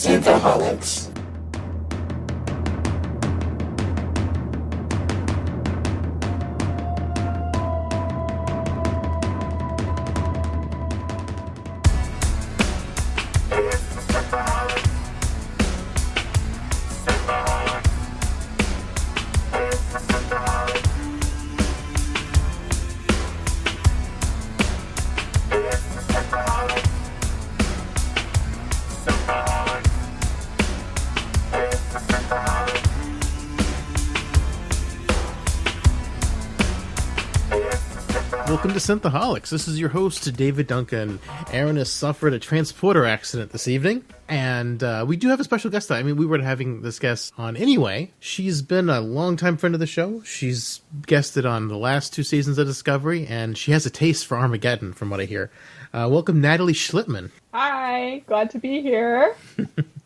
Synthaholics. Welcome to Synthaholics. This is your host, David Duncan. Aaron has suffered a transporter accident this evening, and we do have a special guest. I mean, we were having this guest on anyway. She's been a longtime friend of the show. She's guested on the last 2 seasons of Discovery, and she has a taste for Armageddon, from what I hear. Welcome, Natalie Schlichtmann. Hi, glad to be here.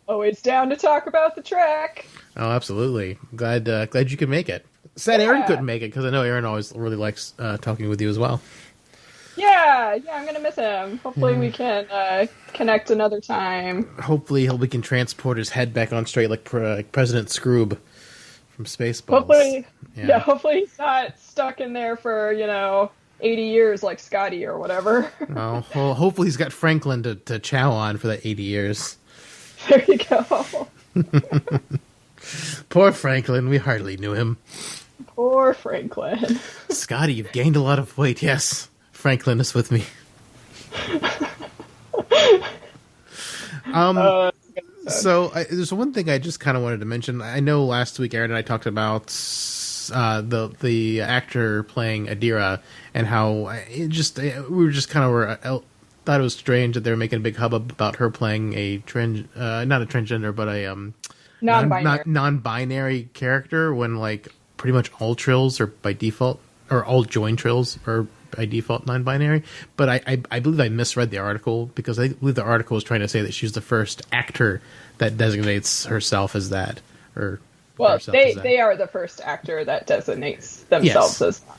Always down to talk about the track. Oh, absolutely. Glad you could make it. Sad Aaron couldn't make it, because I know Aaron always really likes talking with you as well. Yeah, I'm going to miss him. Hopefully we can connect another time. Hopefully we can transport his head back on straight like President Scroob from Spaceballs. Hopefully, hopefully he's not stuck in there for, 80 years like Scotty or whatever. Oh, well, hopefully he's got Franklin to chow on for that 80 years. There you go. Poor Franklin, we hardly knew him. Poor Franklin. Scotty, you've gained a lot of weight. Yes, Franklin is with me. So there's one thing I just kind of wanted to mention. I know last week Aaron and I talked about the actor playing Adira and how thought it was strange that they were making a big hubbub about her playing not a transgender, but a non-binary character when like pretty much all Trills are by default, or all join Trills are by default non-binary. But I believe I misread the article, because I believe the article was trying to say that she's the first actor that designates herself as that. They are the first actor that designates themselves as that.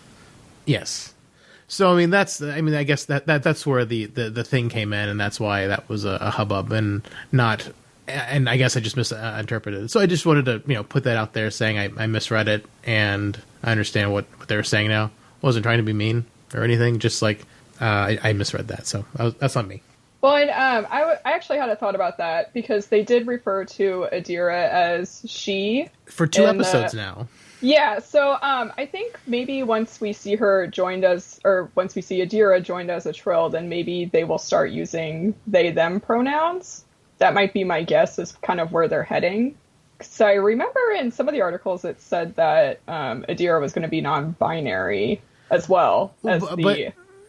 Yes. So I guess that's where the thing came in, and that's why that was a hubbub, and I guess I just misinterpreted it. So I just wanted to put that out there, saying I misread it, and I understand what they were saying now. Wasn't trying to be mean or anything, just like I misread that. So that's on me. Well, and I actually had a thought about that, because they did refer to Adira as she for 2 episodes now. Yeah, so I think maybe once we see her once we see Adira joined as a Trill, then maybe they will start using they/them pronouns. That might be my guess, is kind of where they're heading. So I remember in some of the articles it said that Adira was going to be non-binary as well.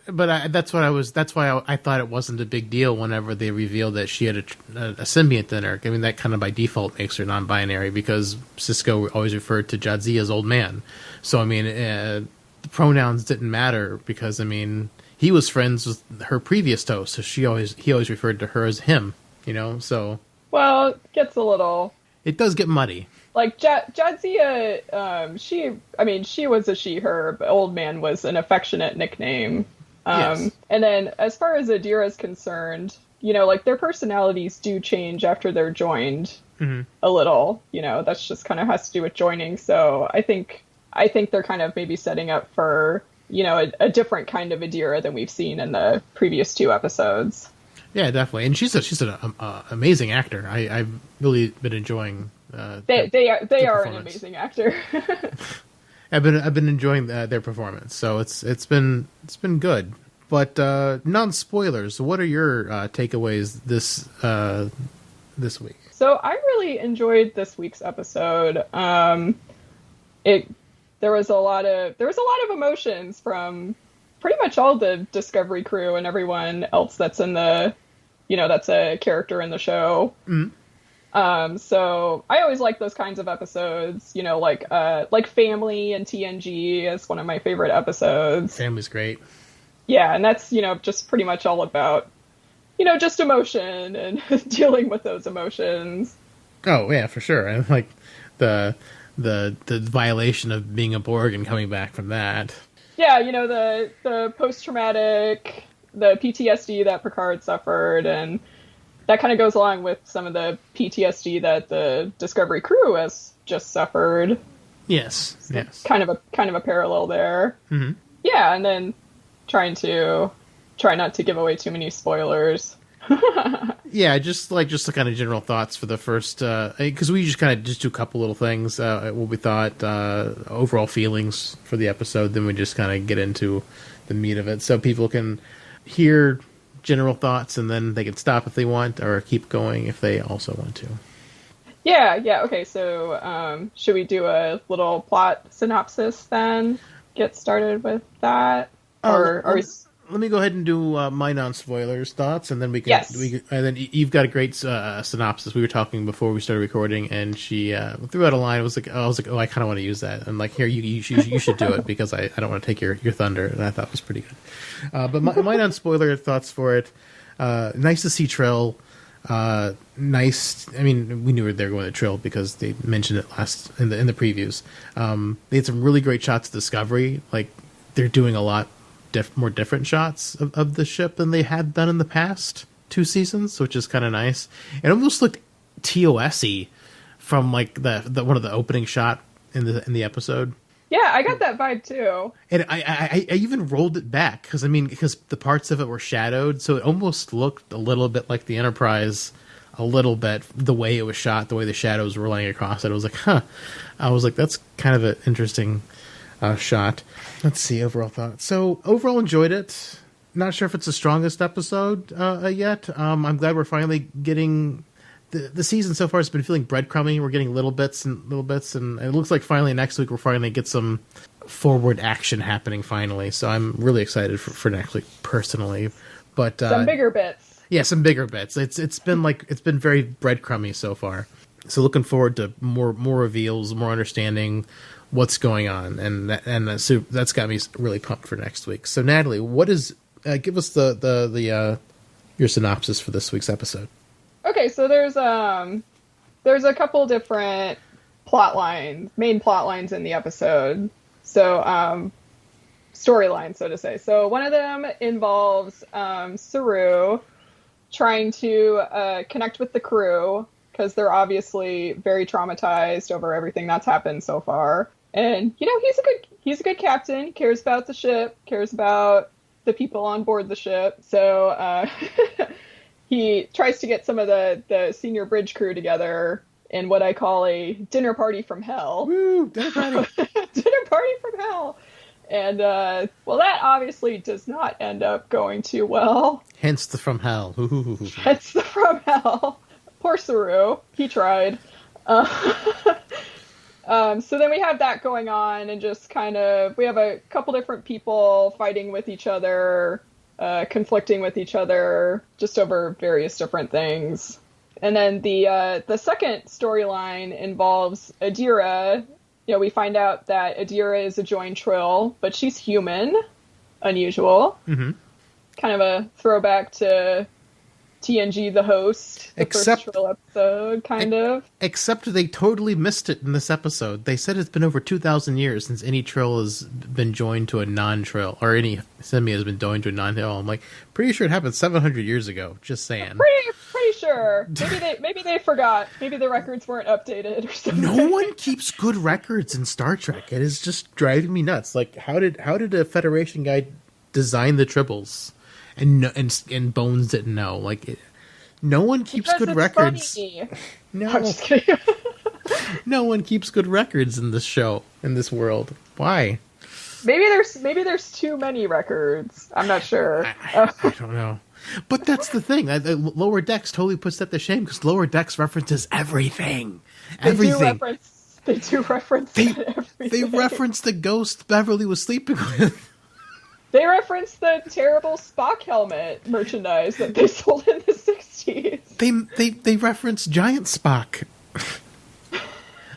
But that's why I thought it wasn't a big deal whenever they revealed that she had a symbiont in her. I mean, that kind of by default makes her non-binary, because Cisco always referred to Jadzia as old man. So, I mean, the pronouns didn't matter, because, I mean, he was friends with her previous host, so he always referred to her as him, so... Well, it gets a little... It does get muddy. Like, Jadzia, she was a she/her, but old man was an affectionate nickname. Yes. And then as far as Adira is concerned, like their personalities do change after they're joined a little, that's just kind of has to do with joining. So I think they're kind of maybe setting up for, a different kind of Adira than we've seen in the previous 2 episodes. Yeah, definitely. And she's an amazing actor. I've really been enjoying they are an amazing actor. I've been enjoying their performance, so it's been good. But non-spoilers, what are your takeaways this week? So I really enjoyed this week's episode. There was a lot of emotions from pretty much all the Discovery crew and everyone else that's in that's a character in the show. Mm-hmm. So I always like those kinds of episodes, like Family and TNG is one of my favorite episodes. Family's great. Yeah. And that's, just pretty much all about, just emotion and dealing with those emotions. Oh yeah, for sure. And like the violation of being a Borg and coming back from that. Yeah. The post-traumatic, the PTSD that Picard suffered, and that kind of goes along with some of the PTSD that the Discovery crew has just suffered. Yes, yes. Kind of a parallel there. Mm-hmm. Yeah, and then try not to give away too many spoilers. Yeah, just the kind of general thoughts for the first, because we just kind of just do a couple little things, what we thought, overall feelings for the episode, then we just kind of get into the meat of it, so people can hear general thoughts, and then they can stop if they want, or keep going if they also want to. Yeah, okay, so should we do a little plot synopsis then? Get started with that? Let me go ahead and do my non-spoilers thoughts, and then we can. Yes. And then you've got a great synopsis. We were talking before we started recording, and she threw out a line. I was like, oh, I kind of want to use that. And like, here, you should do it because I don't want to take your thunder. And I thought it was pretty good. But my non-spoiler thoughts for it. Nice to see Trill. Nice. I mean, we knew they were going to Trill because they mentioned it last in the previews. They had some really great shots of Discovery. Like, they're doing a lot more different shots of the ship than they had done in the past 2 seasons, which is kind of nice. It almost looked TOS-y from like the one of the opening shot in the episode. Yeah, I got that vibe too. And I even rolled it back because the parts of it were shadowed, so it almost looked a little bit like the Enterprise, a little bit, the way it was shot, the way the shadows were laying across it. I was like, I was like, that's kind of an interesting shot. Let's see, overall thoughts. So overall enjoyed it. Not sure if it's the strongest episode yet. I'm glad we're finally getting the season so far has been feeling breadcrumby. We're getting little bits, and it looks like finally next week we're finally get some forward action happening finally. So I'm really excited for next week personally. But some bigger bits. Yeah, some bigger bits. It's been very breadcrumby so far. So looking forward to more reveals, more understanding what's going on, and so that's got me really pumped for next week. So Natalie, what is give us the your synopsis for this week's episode? Okay, so there's a couple different main plot lines in the episode. So storylines, so to say. So one of them involves Saru trying to connect with the crew because they're obviously very traumatized over everything that's happened so far. And he's a good captain. He cares about the ship, cares about the people on board the ship. So he tries to get some of the senior bridge crew together in what I call a dinner party from hell. Woo, dinner party. Dinner party from hell. And well, that obviously does not end up going too well. Hence the from hell. Hence the from hell. Poor Saru. He tried. So then we have that going on, and just kind of, we have a couple different people fighting with each other, conflicting with each other, just over various different things. And then the second storyline involves Adira. We find out that Adira is a joined Trill, but she's human. Unusual. Mm-hmm. Kind of a throwback to TNG, the host, first Trill episode, kind of. Except they totally missed it in this episode. They said it's been over 2,000 years since any Trill has been joined to a non-Trill, or any semi has been joined to a non-Trill. I'm like, pretty sure it happened 700 years ago. Just saying. Pretty sure. Maybe they forgot. Maybe the records weren't updated or something. No one keeps good records in Star Trek. It is just driving me nuts. Like, how did a Federation guy design the triples? And Bones didn't know. Like, no one keeps good records. Funny. No, I'm just kidding. No one keeps good records in this show, in this world. Why? Maybe there's too many records. I'm not sure. I don't know. But that's the thing. Lower Decks totally puts that to shame because Lower Decks references everything. Everything. They do reference everything. They reference the ghost Beverly was sleeping with. They reference the terrible Spock helmet merchandise that they sold in the 60s. They reference Giant Spock.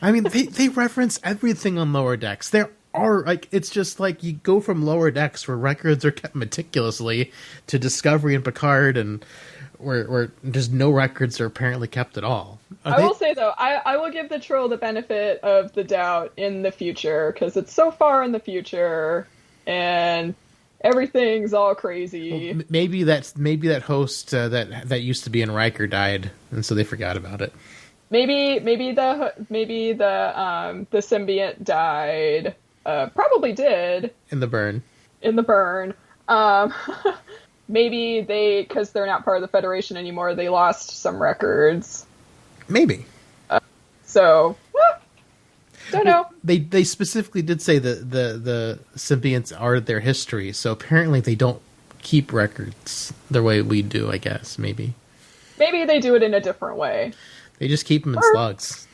I mean, they reference everything on Lower Decks. There are, like, it's just like you go from Lower Decks where records are kept meticulously to Discovery and Picard, and where just no records are apparently kept at all. I will say, though, I will give the Trill the benefit of the doubt in the future, because it's so far in the future, and Everything's all crazy. Well, maybe that host that used to be in Riker died, and so they forgot about it. Maybe the symbiont died. Probably did In the burn. Um, maybe because they're not part of the Federation anymore, they lost some records. Maybe. So, don't know. They specifically did say that the symbionts are their history, so apparently they don't keep records the way we do, I guess, maybe. Maybe they do it in a different way. They just keep them in slugs.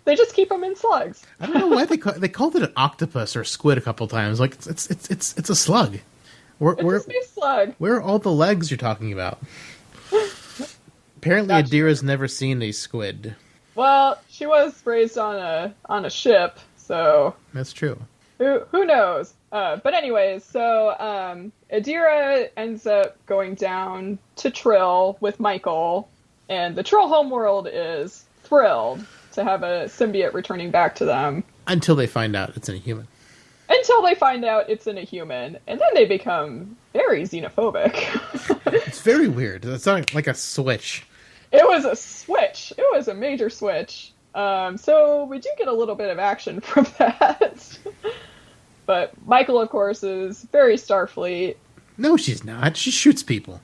They just keep them in slugs. I don't know why they called it an octopus or squid a couple times. Like, it's a slug. It's a space slug. Where are all the legs you're talking about? Apparently, Adira's never seen a squid. Well, she was raised on a ship, so That's true. who knows? But anyways, so Adira ends up going down to Trill with Michael, and the Trill homeworld is thrilled to have a symbiote returning back to them. Until they find out it's in a human. Until they find out it's in a human, and then they become very xenophobic. It's very weird. It's not like a switch. It was a switch. It was a major switch. So we do get a little bit of action from that. But Michael, of course, is very Starfleet. No, she's not. She shoots people.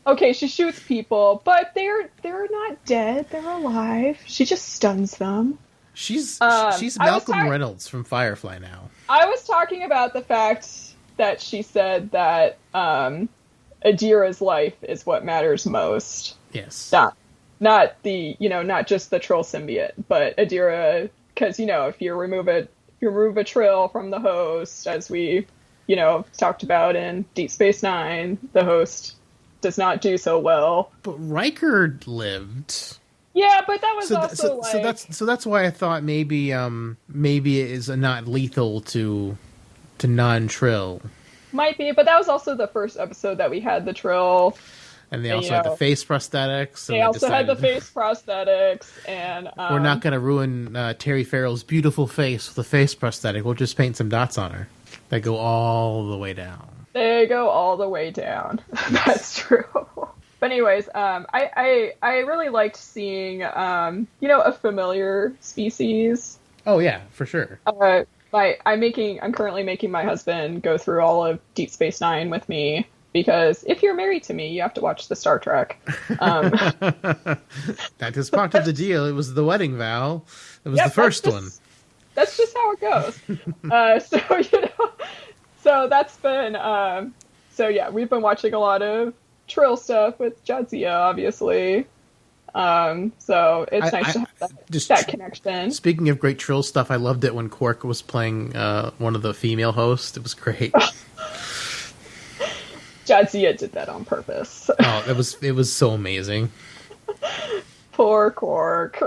Okay, she shoots people, but they're not dead. They're alive. She just stuns them. She's Malcolm Reynolds from Firefly now. I was talking about the fact that she said that Adira's life is what matters most. Yes. Not just the Trill symbiote, but Adira, because if you remove a Trill from the host, as we talked about in Deep Space Nine, the host does not do so well. But Riker lived. Yeah, but that was so that's why I thought maybe it is not lethal to non-Trill. Might be, but that was also the first episode that we had the Trill. And they also had the face prosthetics. They also had the face prosthetics, and we're not going to ruin Terry Farrell's beautiful face with a face prosthetic. We'll just paint some dots on her that go all the way down. They go all the way down. That's true. But anyways, I really liked seeing a familiar species. Oh yeah, for sure. I'm currently making my husband go through all of Deep Space Nine with me. Because if you're married to me, you have to watch the Star Trek. That is part of the deal. It was the wedding vow. It was the first one. That's just how it goes. So that's been. So yeah, we've been watching a lot of Trill stuff with Jadzia, obviously. So it's nice to have that connection. Speaking of great Trill stuff, I loved it when Quark was playing one of the female hosts. It was great. Jadzia did that on purpose. Oh, it was so amazing. Poor Quark.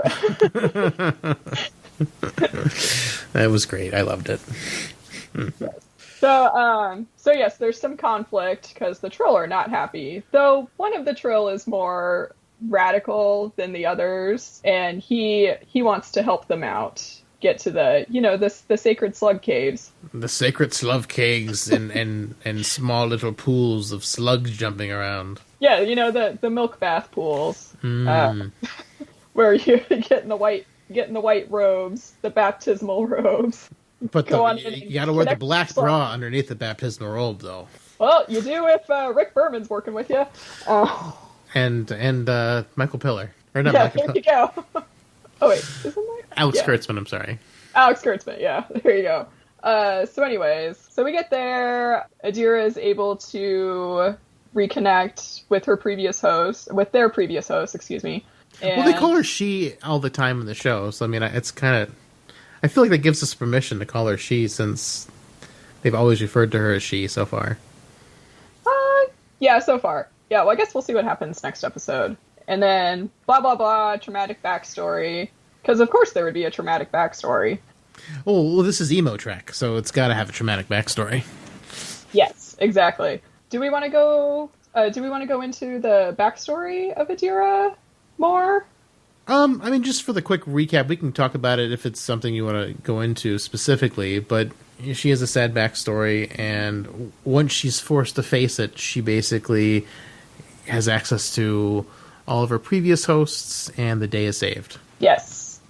That was great. I loved it. So yes, there's some conflict because the Trill are not happy. Though one of the Trill is more radical than the others, and he wants to help them out. Get to the sacred slug caves. The sacred slug caves and small little pools of slugs jumping around. Yeah, the milk bath pools. Where you get in the white robes, the baptismal robes. But you gotta wear the black bra underneath the baptismal robe, though. Well, you do if Rick Berman's working with you. And Michael Piller. Or not yeah, Michael there you go. Oh wait, isn't there? Alex Kurtzman, I'm sorry. Alex Kurtzman, yeah. There you go. So anyways, so we get there. Adira is able to reconnect with their previous host, excuse me. And well, they call her she all the time in the show, so I mean, it's kind of... I feel like that gives us permission to call her she, since they've always referred to her as she so far. Yeah, so far. Yeah, well, I guess we'll see what happens next episode. And then, blah, blah, blah, traumatic backstory. Because, of course, there would be a traumatic backstory. Oh, well, this is Emo Trek, so it's got to have a traumatic backstory. Yes, exactly. Do we want to go into the backstory of Adira more? I mean, just for the quick recap, we can talk about it if it's something you want to go into specifically, but, she has a sad backstory, and once she's forced to face it, she basically has access to all of her previous hosts, and the day is saved. Yes,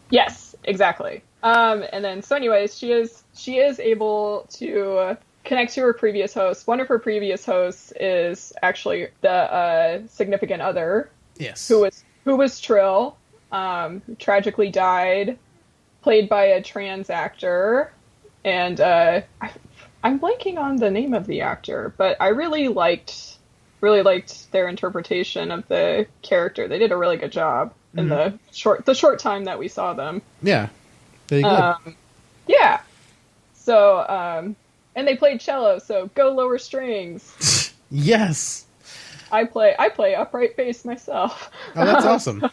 exactly. And then, so anyways, she is able to connect to her previous host. One of her previous hosts is actually the significant other. Yes. Who was Trill, who tragically died, played by a trans actor. And I'm blanking on the name of the actor, but I really liked their interpretation of the character. They did a really good job in the short time that we saw them. Yeah, they did. Yeah. So, and they played cello, so go lower strings. Yes. I play upright bass myself. Oh, that's awesome.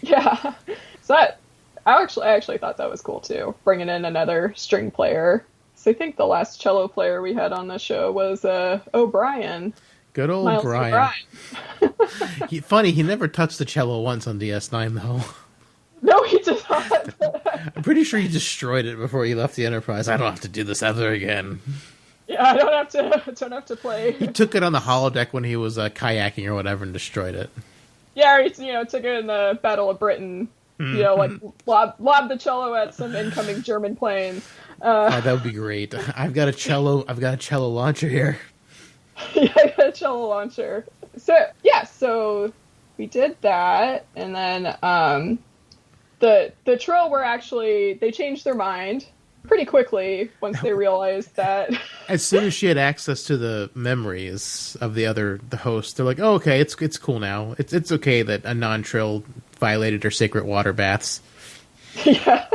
Yeah. So I actually thought that was cool too, bringing in another string player. So I think the last cello player we had on the show was O'Brien. Good old Miles Brian. Funny, he never touched the cello once on DS9 though. No, he did not. I'm pretty sure he destroyed it before he left the Enterprise. I don't have to do this ever again. Yeah, I don't have to play. He took it on the holodeck when he was kayaking or whatever and destroyed it. Yeah, he took it in the Battle of Britain. Like lob the cello at some incoming German planes. That would be great. I've got a cello launcher here. Yeah, I got a cello launcher. So we did that, and then the Trill were actually, they changed their mind pretty quickly once they realized that. As soon as she had access to the memories of the host, they're like, "Oh, okay, it's cool now. It's okay that a non-Trill violated her sacred water baths." Yeah,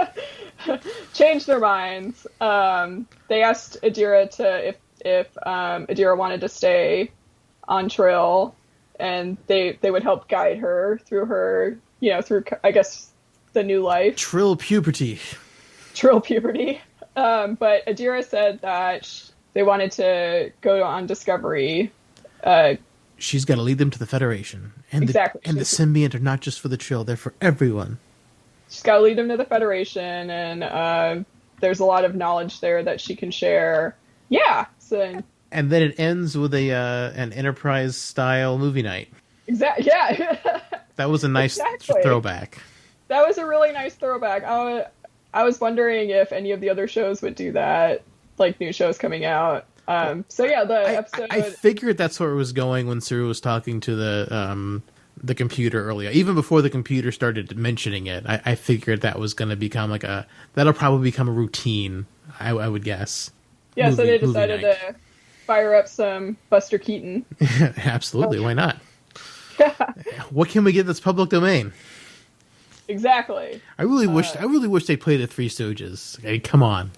changed their minds. They asked Adira if Adira wanted to stay on Trill, and they would help guide her through her, through, I guess, the new life. Trill puberty. But Adira said that they wanted to go on Discovery. She's got to lead them to the Federation. And exactly. The symbiont are not just for the Trill, they're for everyone. She's got to lead them to the Federation, and there's a lot of knowledge there that she can share. Yeah. So, and then it ends with an Enterprise-style movie night. Exactly. Yeah. That was a nice throwback. That was a really nice throwback. I was wondering if any of the other shows would do that, like new shows coming out. So yeah, the episode. I figured that's where it was going when Saru was talking to the computer earlier. Even before the computer started mentioning it, I figured that was going to become that'll probably become a routine. I would guess. Yeah, so they decided to fire up some Buster Keaton. Absolutely, why not? What can we get that's public domain? Exactly. I really wish they played the Three Stooges. Okay, come on.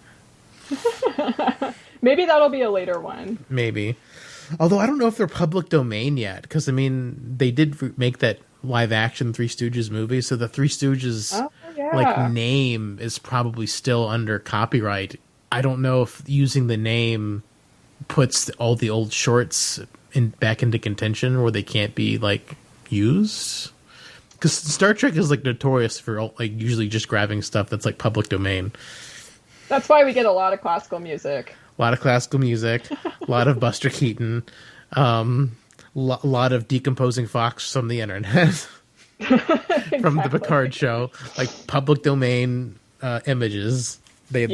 Maybe that'll be a later one. Maybe. Although I don't know if they're public domain yet, because they did make that live action Three Stooges movie, so the Three Stooges name is probably still under copyright. I don't know if using the name puts all the old shorts back into contention where they can't be used. Because Star Trek is notorious for usually just grabbing stuff that's public domain. That's why we get a lot of classical music. A lot of classical music, a lot of Buster Keaton, lot of decomposing Fox from the internet, from the Picard show, public domain images. They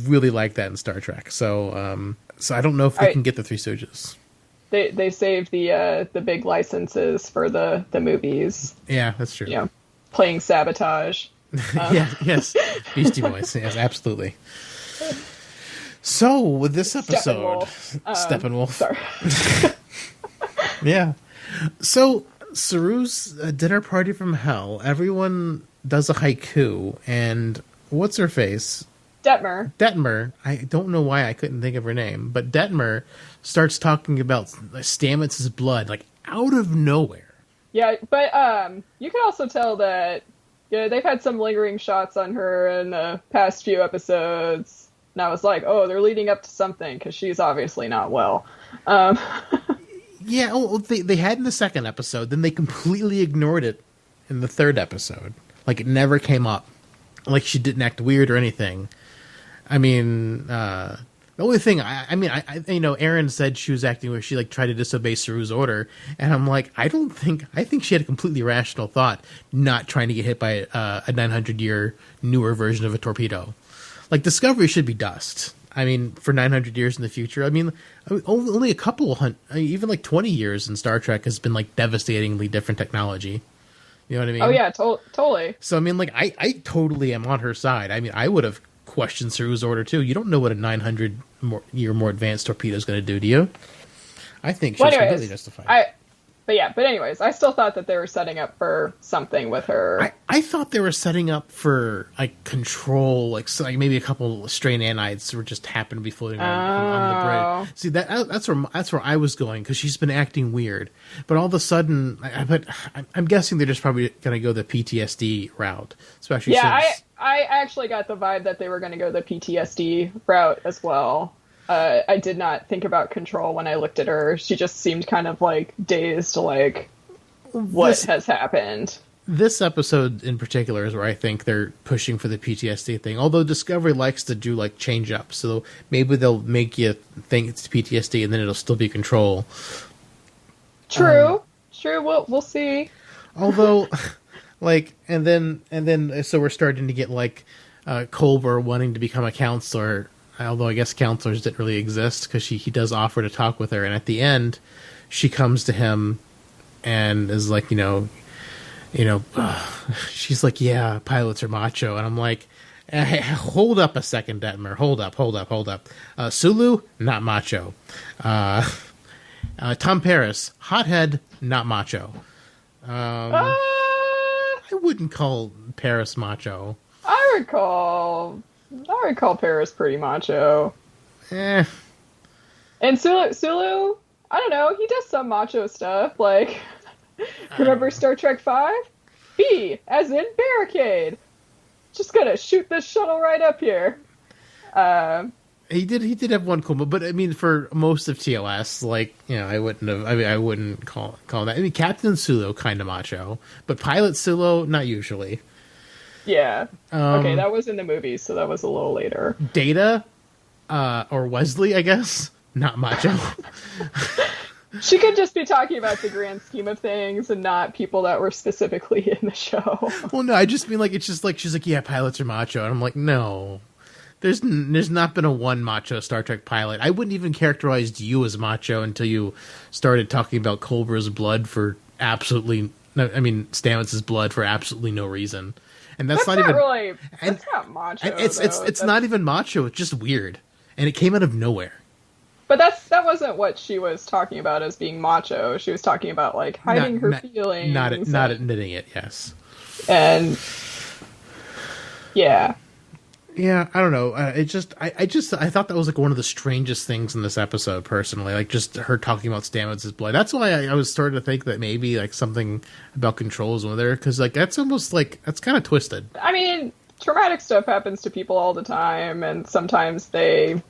really like that in Star Trek. So I don't know if we can get the Three Stooges. They saved the big licenses for the movies. Yeah, that's true. Playing Sabotage. Yes, Beastie Boys. Yes, absolutely. So with this episode, Steppenwolf. Sorry. Yeah. So Saru's dinner party from hell. Everyone does a haiku, and what's her face? Detmer. I don't know why I couldn't think of her name, but Detmer starts talking about Stamets' blood, out of nowhere. Yeah, but you can also tell that they've had some lingering shots on her in the past few episodes. And I was like, oh, they're leading up to something, because she's obviously not well. Yeah, they had in the second episode, then they completely ignored it in the third episode. It never came up. She didn't act weird or anything. I mean, The only thing, I Aaron said she was acting where she like tried to disobey Saru's order, and I'm like, I think she had a completely rational thought, not trying to get hit by a 900-year newer version of a torpedo. Like, Discovery should be dust. I mean, for 900 years in the future. I mean only a couple, even like 20 years in Star Trek has been like devastatingly different technology. You know what I mean? Oh yeah, totally. So I mean, like, I totally am on her side. I mean, I would have questioned Saru's order too. You don't know what a 900-year more advanced torpedo is going to do to you. I think she's completely justified. But anyways, I still thought that they were setting up for something with her. I thought they were setting up for like control, like maybe a couple stray nanites were just happened to be floating on the bridge. See, that's where I was going, because she's been acting weird. But all of a sudden, I'm guessing they're just probably going to go the PTSD route, especially since I actually got the vibe that they were going to go the PTSD route as well. I did not think about control when I looked at her. She just seemed kind of like dazed, like, what has happened. This episode in particular is where I think they're pushing for the PTSD thing. Although Discovery likes to do like change up, so maybe they'll make you think it's PTSD and then it'll still be control. True. We'll see. Although, like, and then so we're starting to get like Culber wanting to become a counselor. Although I guess counselors didn't really exist, because he does offer to talk with her, and at the end, she comes to him and is like, she's like, yeah, pilots are macho, and I'm like, hold up a second, Detmer, hold up. Sulu, not macho. Tom Paris, hothead, not macho. I wouldn't call Paris macho. I would call Paris pretty macho. And Sulu, I don't know, he does some macho stuff, like, remember Star Trek V? B, as in barricade. Just gonna shoot this shuttle right up here. He did have one cool, but I mean, for most of TOS, like, I wouldn't call that. I mean, Captain Sulu kind of macho, but Pilot Sulu, not usually. Yeah. Okay, that was in the movie, so that was a little later. Data, or Wesley, I guess, not macho. She could just be talking about the grand scheme of things and not people that were specifically in the show. Well, no, I just mean, like, it's just like, she's like, yeah, pilots are macho. And I'm like, no. There's not been a one macho Star Trek pilot. I wouldn't even characterize you as macho until you started talking about Culber's blood for absolutely... Stamets' blood for absolutely no reason. And that's not even really. That's not macho. It's not even macho. It's just weird, and it came out of nowhere. But that wasn't what she was talking about as being macho. She was talking about like hiding her feelings, not admitting it. Yes, and yeah. Yeah, I don't know. I thought that was like one of the strangest things in this episode, personally. Like, just her talking about Stamets' blood. That's why I was starting to think that maybe like something about controls with her, because like that's almost like that's kind of twisted. I mean, traumatic stuff happens to people all the time, and sometimes they,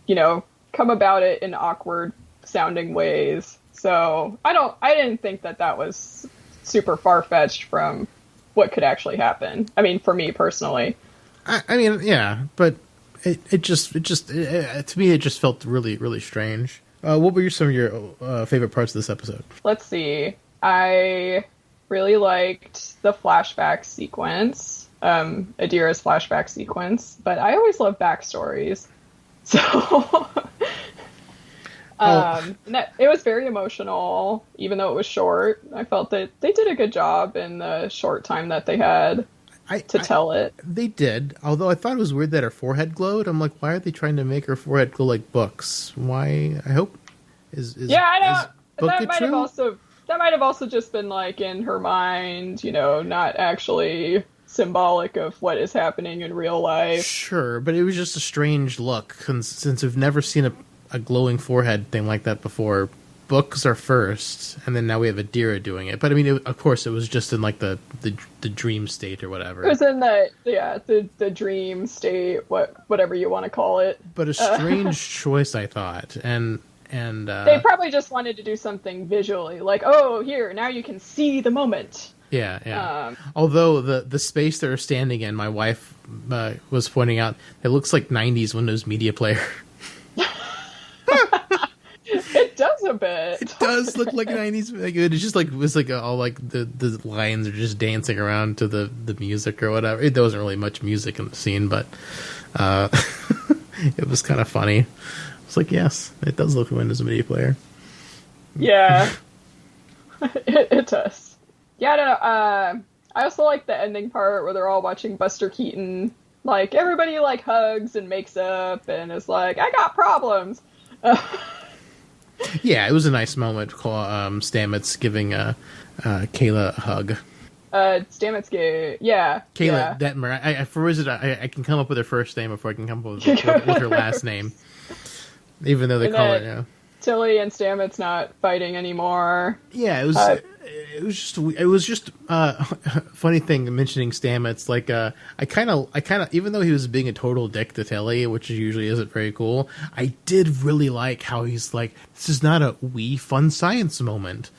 come about it in awkward sounding ways. So I didn't think that was super far fetched from what could actually happen. I mean, for me personally. I mean, yeah, but it just to me it just felt really, really strange. What were some of your favorite parts of this episode? Let's see. I really liked the flashback sequence, Adira's flashback sequence, but I always love backstories, so it was very emotional, even though it was short. I felt that they did a good job in the short time that they had. To tell it. They did, although I thought it was weird that her forehead glowed. I'm like, why are they trying to make her forehead glow like books? Why? I hope I don't. That might have also just been like in her mind, not actually symbolic of what is happening in real life. Sure, but it was just a strange look since we've never seen a glowing forehead thing like that before. Books are first, and then now we have Adira doing it. But I mean, of course, it was just in like the dream state or whatever. It was in the dream state, whatever you want to call it. But a strange choice, I thought, and they probably just wanted to do something visually, like, oh, here, now you can see the moment. Yeah. Although the space they're standing in, my wife was pointing out, it looks like '90s Windows Media Player. a bit. It does look like 90s. Like, it's just like, it's like all like the lions are just dancing around to the music or whatever. There wasn't really much music in the scene, but it was kind of funny. It's like, yes, it does look like Windows Media Player. Yeah, it does. Yeah, I don't know. I also like the ending part where they're all watching Buster Keaton. Like, everybody, like, hugs and makes up and is like, I got problems. Yeah, it was a nice moment. Stamets giving Kayla a hug. Stamets gay. Yeah. Kayla yeah. Detmer. I can come up with her first name before I can come up with her last name. Even though they call it, yeah. Tilly and Stamets not fighting anymore. Yeah, it was just funny thing mentioning Stamets. Like, I kind of, even though he was being a total dick to Tilly, which usually isn't very cool, I did really like how he's like, this is not a wee fun science moment.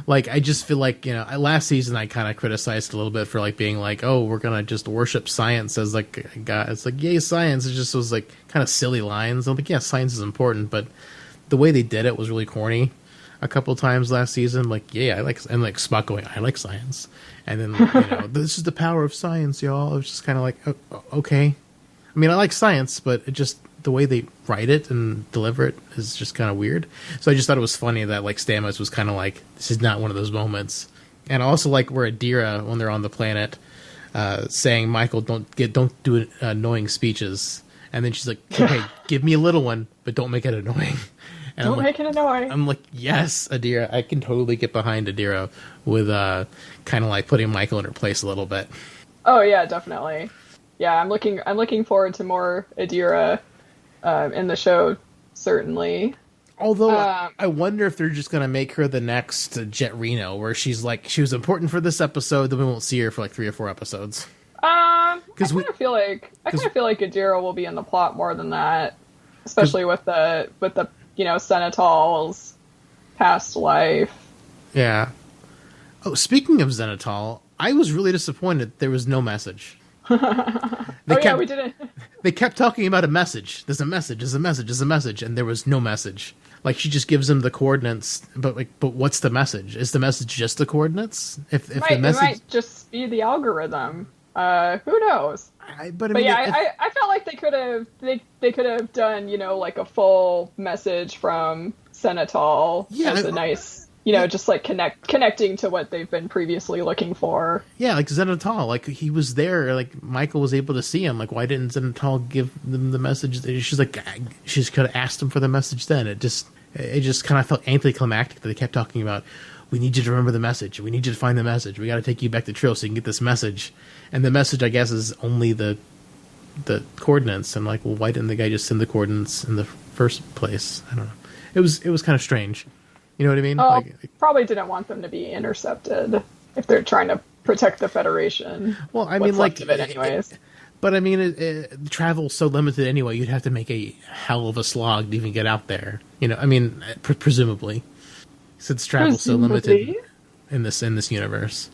Like, I just feel like, last season I kind of criticized a little bit for like being like, oh, we're gonna just worship science as like a God. It's like, yay, science. It just was like kind of silly lines. I'm like, yeah, science is important, but the way they did it was really corny. A couple times last season, like, yeah, and like Spock going, I like science, and then this is the power of science, y'all. It was just kind of like, oh, okay. I mean, I like science, but it just the way they write it and deliver it is just kind of weird. So I just thought it was funny that like Stamets was kind of like, this is not one of those moments. And I also like where Adira, when they're on the planet, saying, Michael, don't do annoying speeches, and then she's like, okay, give me a little one, but don't make it annoying. And Don't make it annoying. I'm like, yes, Adira. I can totally get behind Adira with kind of like putting Michael in her place a little bit. Oh yeah, definitely. Yeah, I'm looking forward to more Adira in the show, certainly. Although I wonder if they're just gonna make her the next Jet Reno, where she's like, she was important for this episode, then we won't see her for like 3 or 4 episodes. I kind of feel like Adira will be in the plot more than that, especially with the Xenatal's past life. Yeah. Oh, speaking of Xenatal, I was really disappointed there was no message. We didn't. They kept talking about a message. There's a message, and there was no message. Like, she just gives them the coordinates, but what's the message? Is the message just the coordinates? It might just be the algorithm. Who knows? I felt like they could have done like a full message from Xenatal as a nice just like connecting to what they've been previously looking for. Yeah, like Xenatal, like he was there, like Michael was able to see him. Like, why didn't Xenatal give them the message? She's like, she could have asked him for the message then. It just kind of felt anticlimactic that they kept talking about, we need you to remember the message. We need you to find the message. We got to take you back to Trill so you can get this message. And the message, I guess, is only the coordinates. And like, well, why didn't the guy just send the coordinates in the first place? I don't know. It was kind of strange. You know what I mean? Oh, probably didn't want them to be intercepted if they're trying to protect the Federation. Well, I mean, like, left of it anyways. But I mean, travel's so limited anyway. You'd have to make a hell of a slog to even get out there. I mean, presumably. Since travel's so limited in this universe.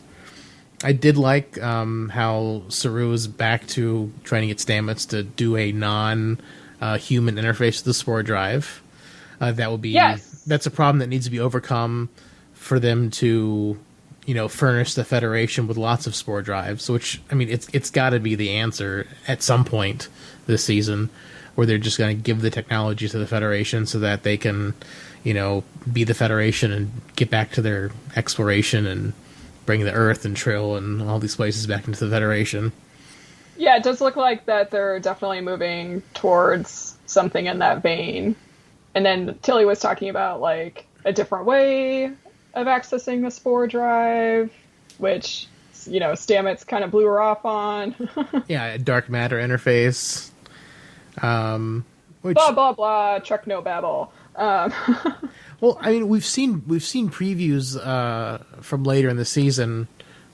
I did like how Saru is back to trying to get Stamets to do a non-human interface to the spore drive. That would be that's a problem that needs to be overcome for them to furnish the Federation with lots of spore drives. Which, I mean, it's got to be the answer at some point this season, where they're just going to give the technology to the Federation so that they can be the Federation and get back to their exploration and bring the Earth and Trill and all these places back into the Federation. Yeah, it does look like that they're definitely moving towards something in that vein. And then Tilly was talking about like a different way of accessing the spore drive, which Stamets kind of blew her off on. Yeah, a dark matter interface. Which, blah blah blah. Truck no babble. Well, I mean, we've seen previews from later in the season,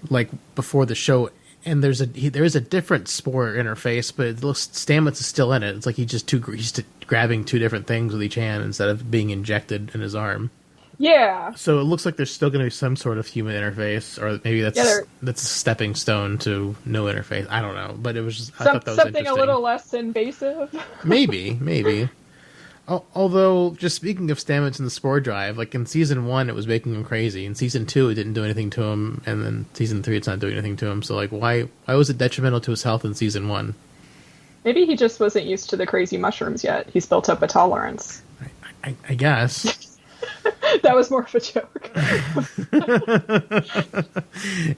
like before the show, and there is a different spore interface, but it looks Stamets is still in it. It's like he's just grabbing 2 different things with each hand instead of being injected in his arm. Yeah. So it looks like there's still going to be some sort of human interface, or maybe that's a stepping stone to no interface. I don't know, but it was just I thought that was something interesting. A little less invasive. Maybe. Although, just speaking of stamets and the spore drive, like in season 1, it was making him crazy. In season 2, it didn't do anything to him, and then season 3, it's not doing anything to him. So, like, why was it detrimental to his health in season 1? Maybe he just wasn't used to the crazy mushrooms yet. He's built up a tolerance. I guess. That was more of a joke.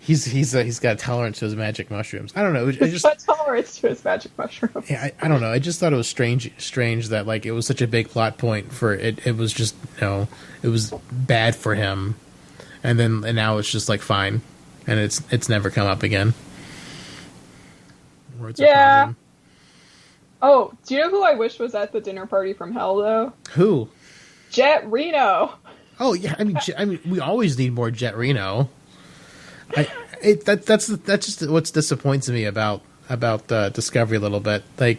He's got a tolerance to his magic mushrooms. I don't know. He's got tolerance to his magic mushrooms. Yeah, I don't know. I just thought it was strange that like it was such a big plot point for it. It was just it was bad for him, and now it's just like fine, and it's never come up again. Words are problem. Oh, do you know who I wish was at the dinner party from hell though? Who? Jet Reno. Oh yeah, I mean, we always need more Jet Reno. That's just what disappoints me about Discovery a little bit. Like,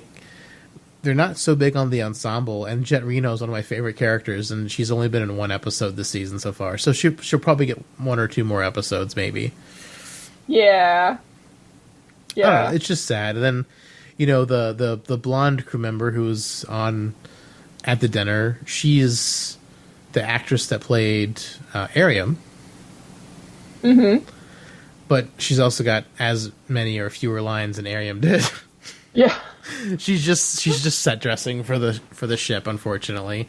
they're not so big on the ensemble, and Jet Reno is one of my favorite characters, and she's only been in one episode this season so far. So she'll probably get 1 or 2 more episodes, maybe. Yeah. I don't know, it's just sad. And then, the blonde crew member who's on at the dinner, she's the actress that played Ariam. Mm-hmm. But she's also got as many or fewer lines than Ariam did. Yeah. she's just set dressing for the ship, unfortunately.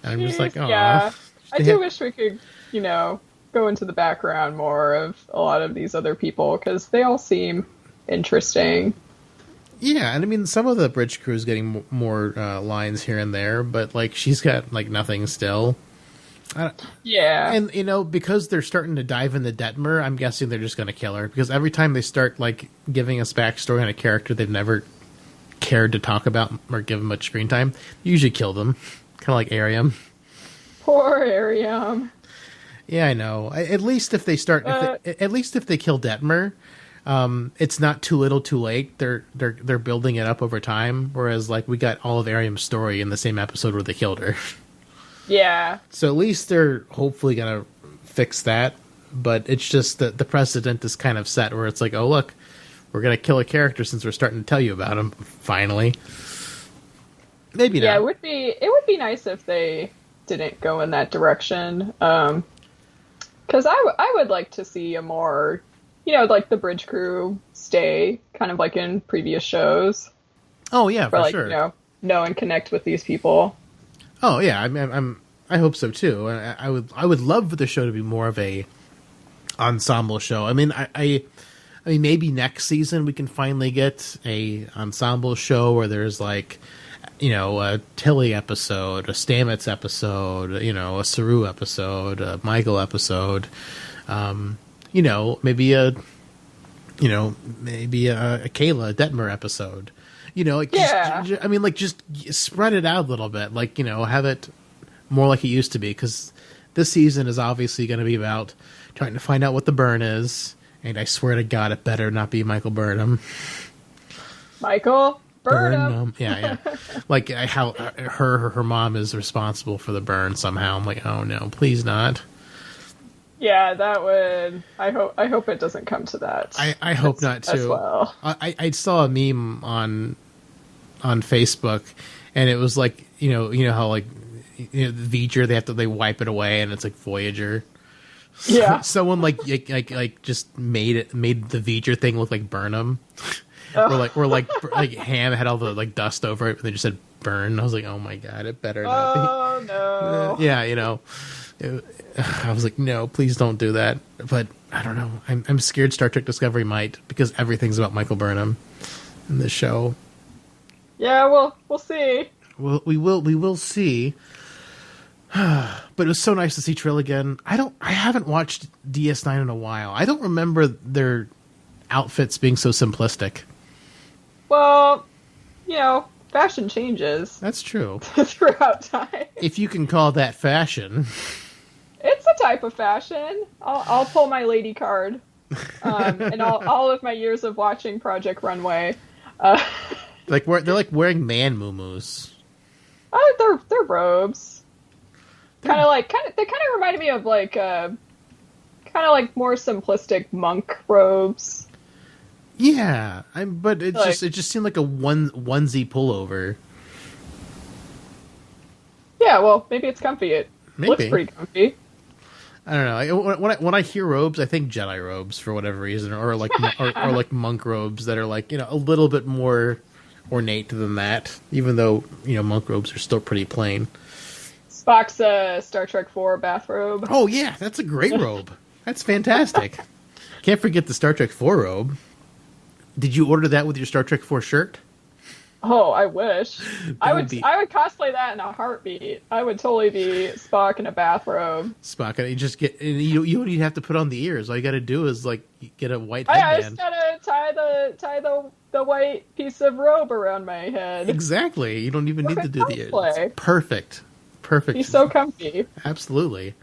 And I'm just like, oh. Yeah. I do wish we could, go into the background more of a lot of these other people, because they all seem interesting. Yeah, and I mean, some of the bridge crew is getting more lines here and there, but like she's got like nothing still. Yeah, and because they're starting to dive into Detmer, I'm guessing they're just going to kill her, because every time they start like giving us backstory on a character they've never cared to talk about or give them much screen time, they usually kill them, kind of like Ariam. Poor Ariam. Yeah, I know. At least if they if they kill Detmer. It's not too little, too late. They're building it up over time. Whereas, like, we got all of Ariam's story in the same episode where they killed her. Yeah. So at least they're hopefully gonna fix that. But it's just that the precedent is kind of set, where it's like, oh look, we're gonna kill a character since we're starting to tell you about him. Finally, maybe not. Yeah, it would be nice if they didn't go in that direction. Because I would like to see a more, like the bridge crew stay kind of like in previous shows. Oh yeah, for like, sure. Know and connect with these people. Oh yeah, I hope so too. I would love for the show to be more of a ensemble show. I mean, I mean, maybe next season we can finally get a ensemble show where there's like, a Tilly episode, a Stamets episode, a Saru episode, a Michael episode. Maybe a Kayla Detmer episode. Just spread it out a little bit. Like, have it more like it used to be. Because this season is obviously going to be about trying to find out what the burn is. And I swear to God, it better not be Michael Burnham. Michael Burnham. Yeah. Like how her mom is responsible for the burn somehow. I'm like, oh no, please not. Yeah, that would. I hope it doesn't come to that. I hope not too. As well. I saw a meme on Facebook, and it was like how like the V'ger they wipe it away, and it's like Voyager. Yeah. Someone like just made the V'ger thing look like Burnham. Or like Ham had all the like dust over it, and they just said burn. I was like, oh my God, it better not be. Oh no. Yeah, I was like, no, please don't do that. But I don't know. I'm scared Star Trek Discovery might, because everything's about Michael Burnham in this show. Yeah, we'll see. Well, we will see. But it was so nice to see Trill again. I haven't watched DS9 in a while. I don't remember their outfits being so simplistic. Well, fashion changes. That's true. Throughout time. If you can call that fashion. It's a type of fashion. I'll pull my lady card. And all of my years of watching Project Runway. They're like wearing man muumuus. Oh, they're robes. They kind of reminded me of like kind of like more simplistic monk robes. Yeah, but it just seemed like a onesie pullover. Yeah, well, maybe it's comfy. It looks Maybe. pretty comfy. I don't know. When I hear robes, I think Jedi robes for whatever reason, or like or like monk robes that are like, you know, a little bit more ornate than that. Even though, you know, monk robes are still pretty plain. Spock's Star Trek 4 bathrobe. Oh yeah, that's a great robe. That's fantastic. Can't forget the Star Trek 4 robe. Did you order that with your Star Trek 4 shirt? Oh, I wish. I would be- cosplay that in a heartbeat. I would totally be Spock in a bathrobe. Spock, and you just get, and you don't even have to put on the ears. All you got to do is like get a white I just headband. gotta tie the white piece of robe around my head. Exactly. You don't even need to do the ears. Cosplay. It's perfect. Perfect. He's so comfy. Absolutely.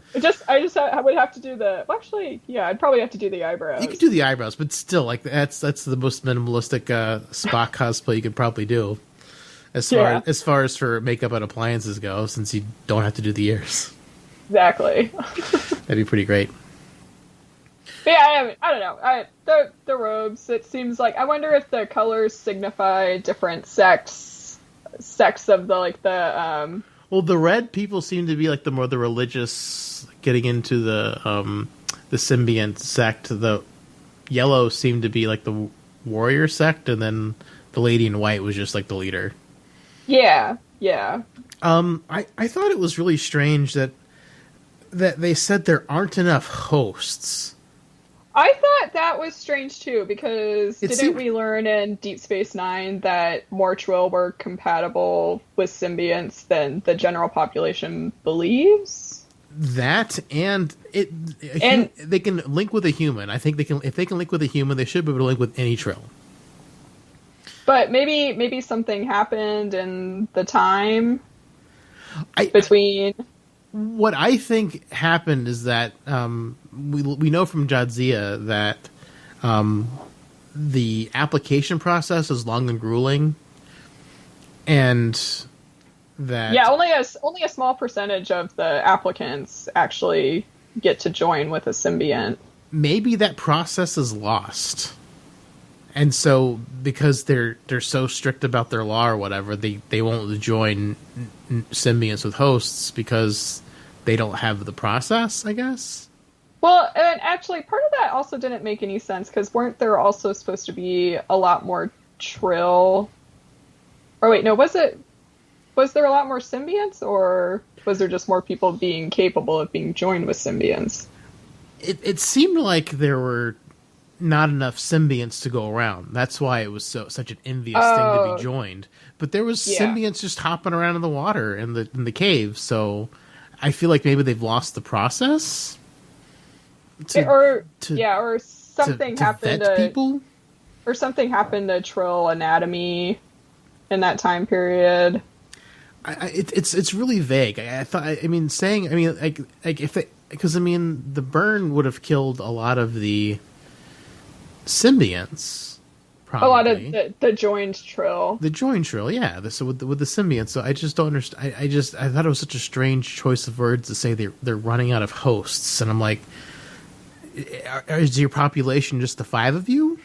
I would have to do the. Well, actually, yeah, I'd probably have to do the eyebrows. You could do the eyebrows, but still, like that's the most minimalistic Spock cosplay you could probably do, as far as for makeup and appliances go, since you don't have to do the ears. Exactly. That'd be pretty great. But yeah, I don't know. The robes. It seems like I wonder if the colors signify different sects of the. Well, the red people seem to be like the religious, getting into the symbiont sect. The yellow seemed to be like the warrior sect, and then the lady in white was just like the leader. Yeah. I thought it was really strange that they said there aren't enough hosts. I thought that was strange too, because didn't we learn in Deep Space Nine that more Trill were compatible with symbionts than the general population believes? That and they can link with a human. I think if they can link with a human, they should be able to link with any Trill. But maybe something happened in the time between. What I think happened is that we know from Jadzia that the application process is long and grueling, and that only a small percentage of the applicants actually get to join with a symbiont. Maybe that process is lost, and so because they're so strict about their law or whatever, they won't join symbionts with hosts because they don't have the process, I guess. Well, and actually, part of that also didn't make any sense, because weren't there also supposed to be a lot more Trill? Or wait, no, was there a lot more symbionts, or was there just more people being capable of being joined with symbionts? It seemed like there were not enough symbionts to go around. That's why it was such an envious thing to be joined. But there was symbionts just hopping around in the water in the cave, so I feel like maybe they've lost the process. Or something happened to people, or something happened to Trill anatomy in that time period. It's really vague. Because the burn would have killed a lot of the symbionts. Probably. A lot of the joined Trill. The joined Trill, yeah. So with the symbionts, so I just don't understand. I thought it was such a strange choice of words to say they're running out of hosts, and I'm like, is your population just the 5 of you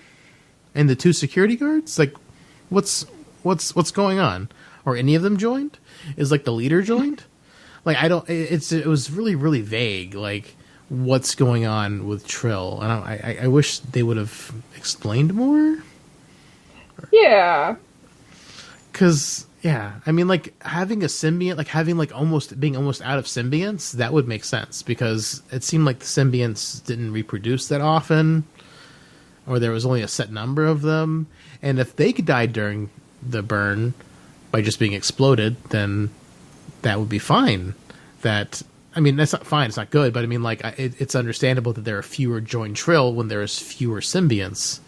and the 2 security guards? Like, what's going on? Or any of them joined? Is like the leader joined? Like, I don't. It was really, really vague. Like, what's going on with Trill? And I wish they would have explained more. Yeah. Because, yeah, I mean, like, having a symbiont, like, having, like, being almost out of symbionts, that would make sense. Because it seemed like the symbionts didn't reproduce that often. Or there was only a set number of them. And if they could die during the burn by just being exploded, then that would be fine. That's not fine, it's not good, but I mean, like, it's understandable that there are fewer joined Trill when there is fewer symbionts.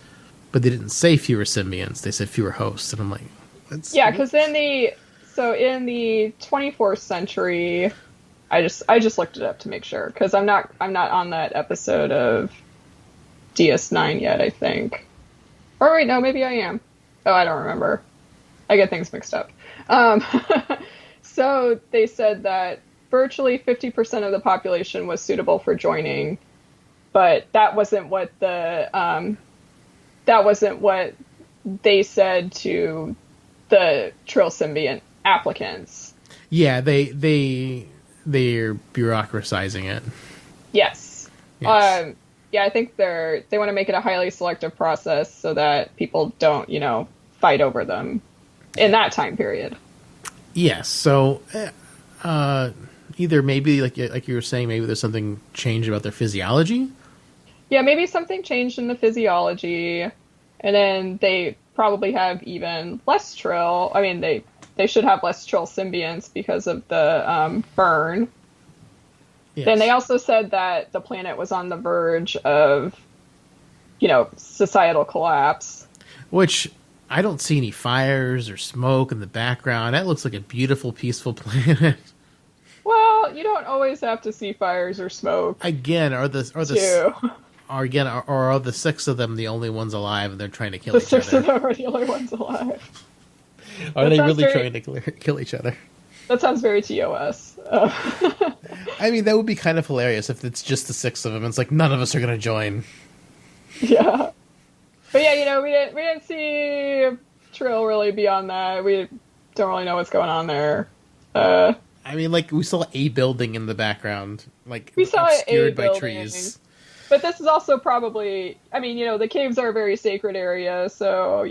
But they didn't say fewer symbionts; they said fewer hosts, and I'm like, because in the 24th century, I just looked it up to make sure, because I'm not on that episode of DS9 yet, I think. Or wait, no, maybe I am. Oh, I don't remember. I get things mixed up. So they said that virtually 50% of the population was suitable for joining, but that wasn't what they said to the Trill symbiont applicants. Yeah, they're bureaucratizing it. Yes. Yes. Yeah, I think they want to make it a highly selective process so that people don't, fight over them in that time period. Yes. So, either maybe like you were saying, maybe there's something changed about their physiology. Yeah, maybe something changed in the physiology, and then they probably have even less Trill. I mean, they should have less Trill symbionts because of the burn. Yes. Then they also said that the planet was on the verge of, societal collapse. Which I don't see any fires or smoke in the background. That looks like a beautiful, peaceful planet. Well, you don't always have to see fires or smoke. Again, are the six of them the only ones alive, and they're trying to kill each other? The six of them are the only ones alive. Are they really trying to kill each other? That sounds very TOS. I mean, that would be kind of hilarious if it's just the six of them. It's like none of us are going to join. Yeah, but yeah, we didn't see Trill really beyond that. We don't really know what's going on there. I mean, like we saw a building in the background, like we saw obscured by building. trees. But this is also probably, I mean, the caves are a very sacred area, so,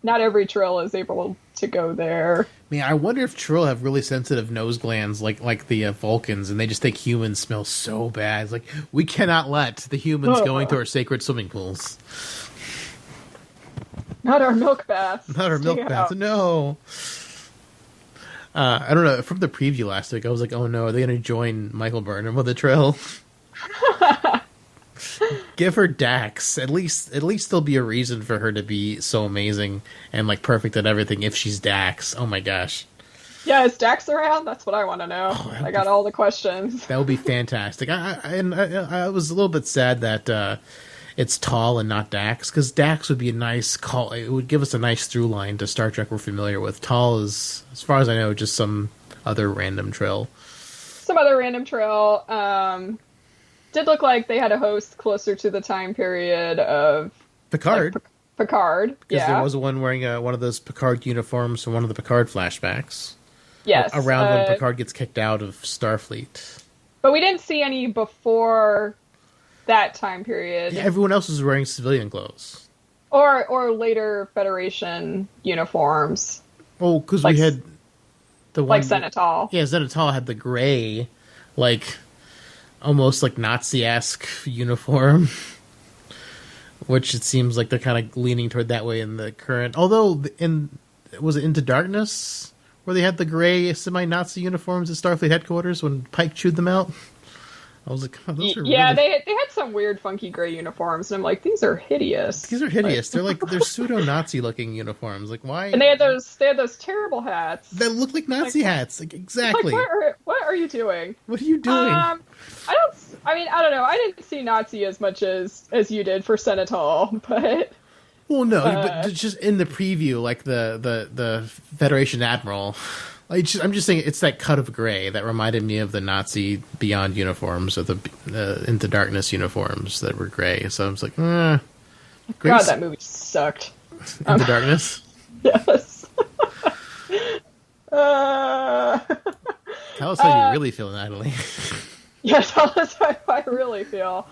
not every Trill is able to go there. I mean, I wonder if Trill have really sensitive nose glands like the Vulcans, and they just think humans smell so bad. It's like, we cannot let the humans go into our sacred swimming pools. Not our milk baths. Not our milk baths, no. I don't know, from the preview last week, I was like, oh no, are they going to join Michael Burnham with the Trill? Give her Dax. At least there'll be a reason for her to be so amazing and like perfect at everything if she's Dax. Oh my gosh. Yeah, is Dax around? That's what I want to know. I got all the questions. That would be fantastic. I was a little bit sad that it's Tall and not Dax, because Dax would be a nice call. It would give us a nice through line to Star Trek we're familiar with. Tall is, as far as I know, just some other random Trill. Some other random Trill. Did look like they had a host closer to the time period of Picard. Picard, because there was one wearing one of those Picard uniforms from one of the Picard flashbacks. Yes, around when Picard gets kicked out of Starfleet. But we didn't see any before that time period. Yeah, everyone else was wearing civilian clothes, or later Federation uniforms. Oh, because we had the one like Zenithal. Yeah, Zenithal had the gray, like almost like Nazi-esque uniform, which it seems like they're kind of leaning toward that way in the current. Although was it Into Darkness where they had the gray semi-Nazi uniforms at Starfleet headquarters when Pike chewed them out? I was like, oh, those are yeah, really... they had some weird, funky gray uniforms, and I'm like, these are hideous. These are hideous. They're pseudo-Nazi looking uniforms. Like, why? And they had those terrible hats that look like Nazi hats. Like, exactly. Like, what are you doing? What are you doing? I don't know. I didn't see Nazi as much as you did for Zenithal, but. Well, no, but just in the preview, like the Federation Admiral. I'm just saying it's that cut of gray that reminded me of the Nazi Beyond uniforms or the Into Darkness uniforms that were gray. So I was like, God, that movie sucked. Into Darkness? Yes. Tell us how you really feel, Natalie. Yeah, tell us how I really feel.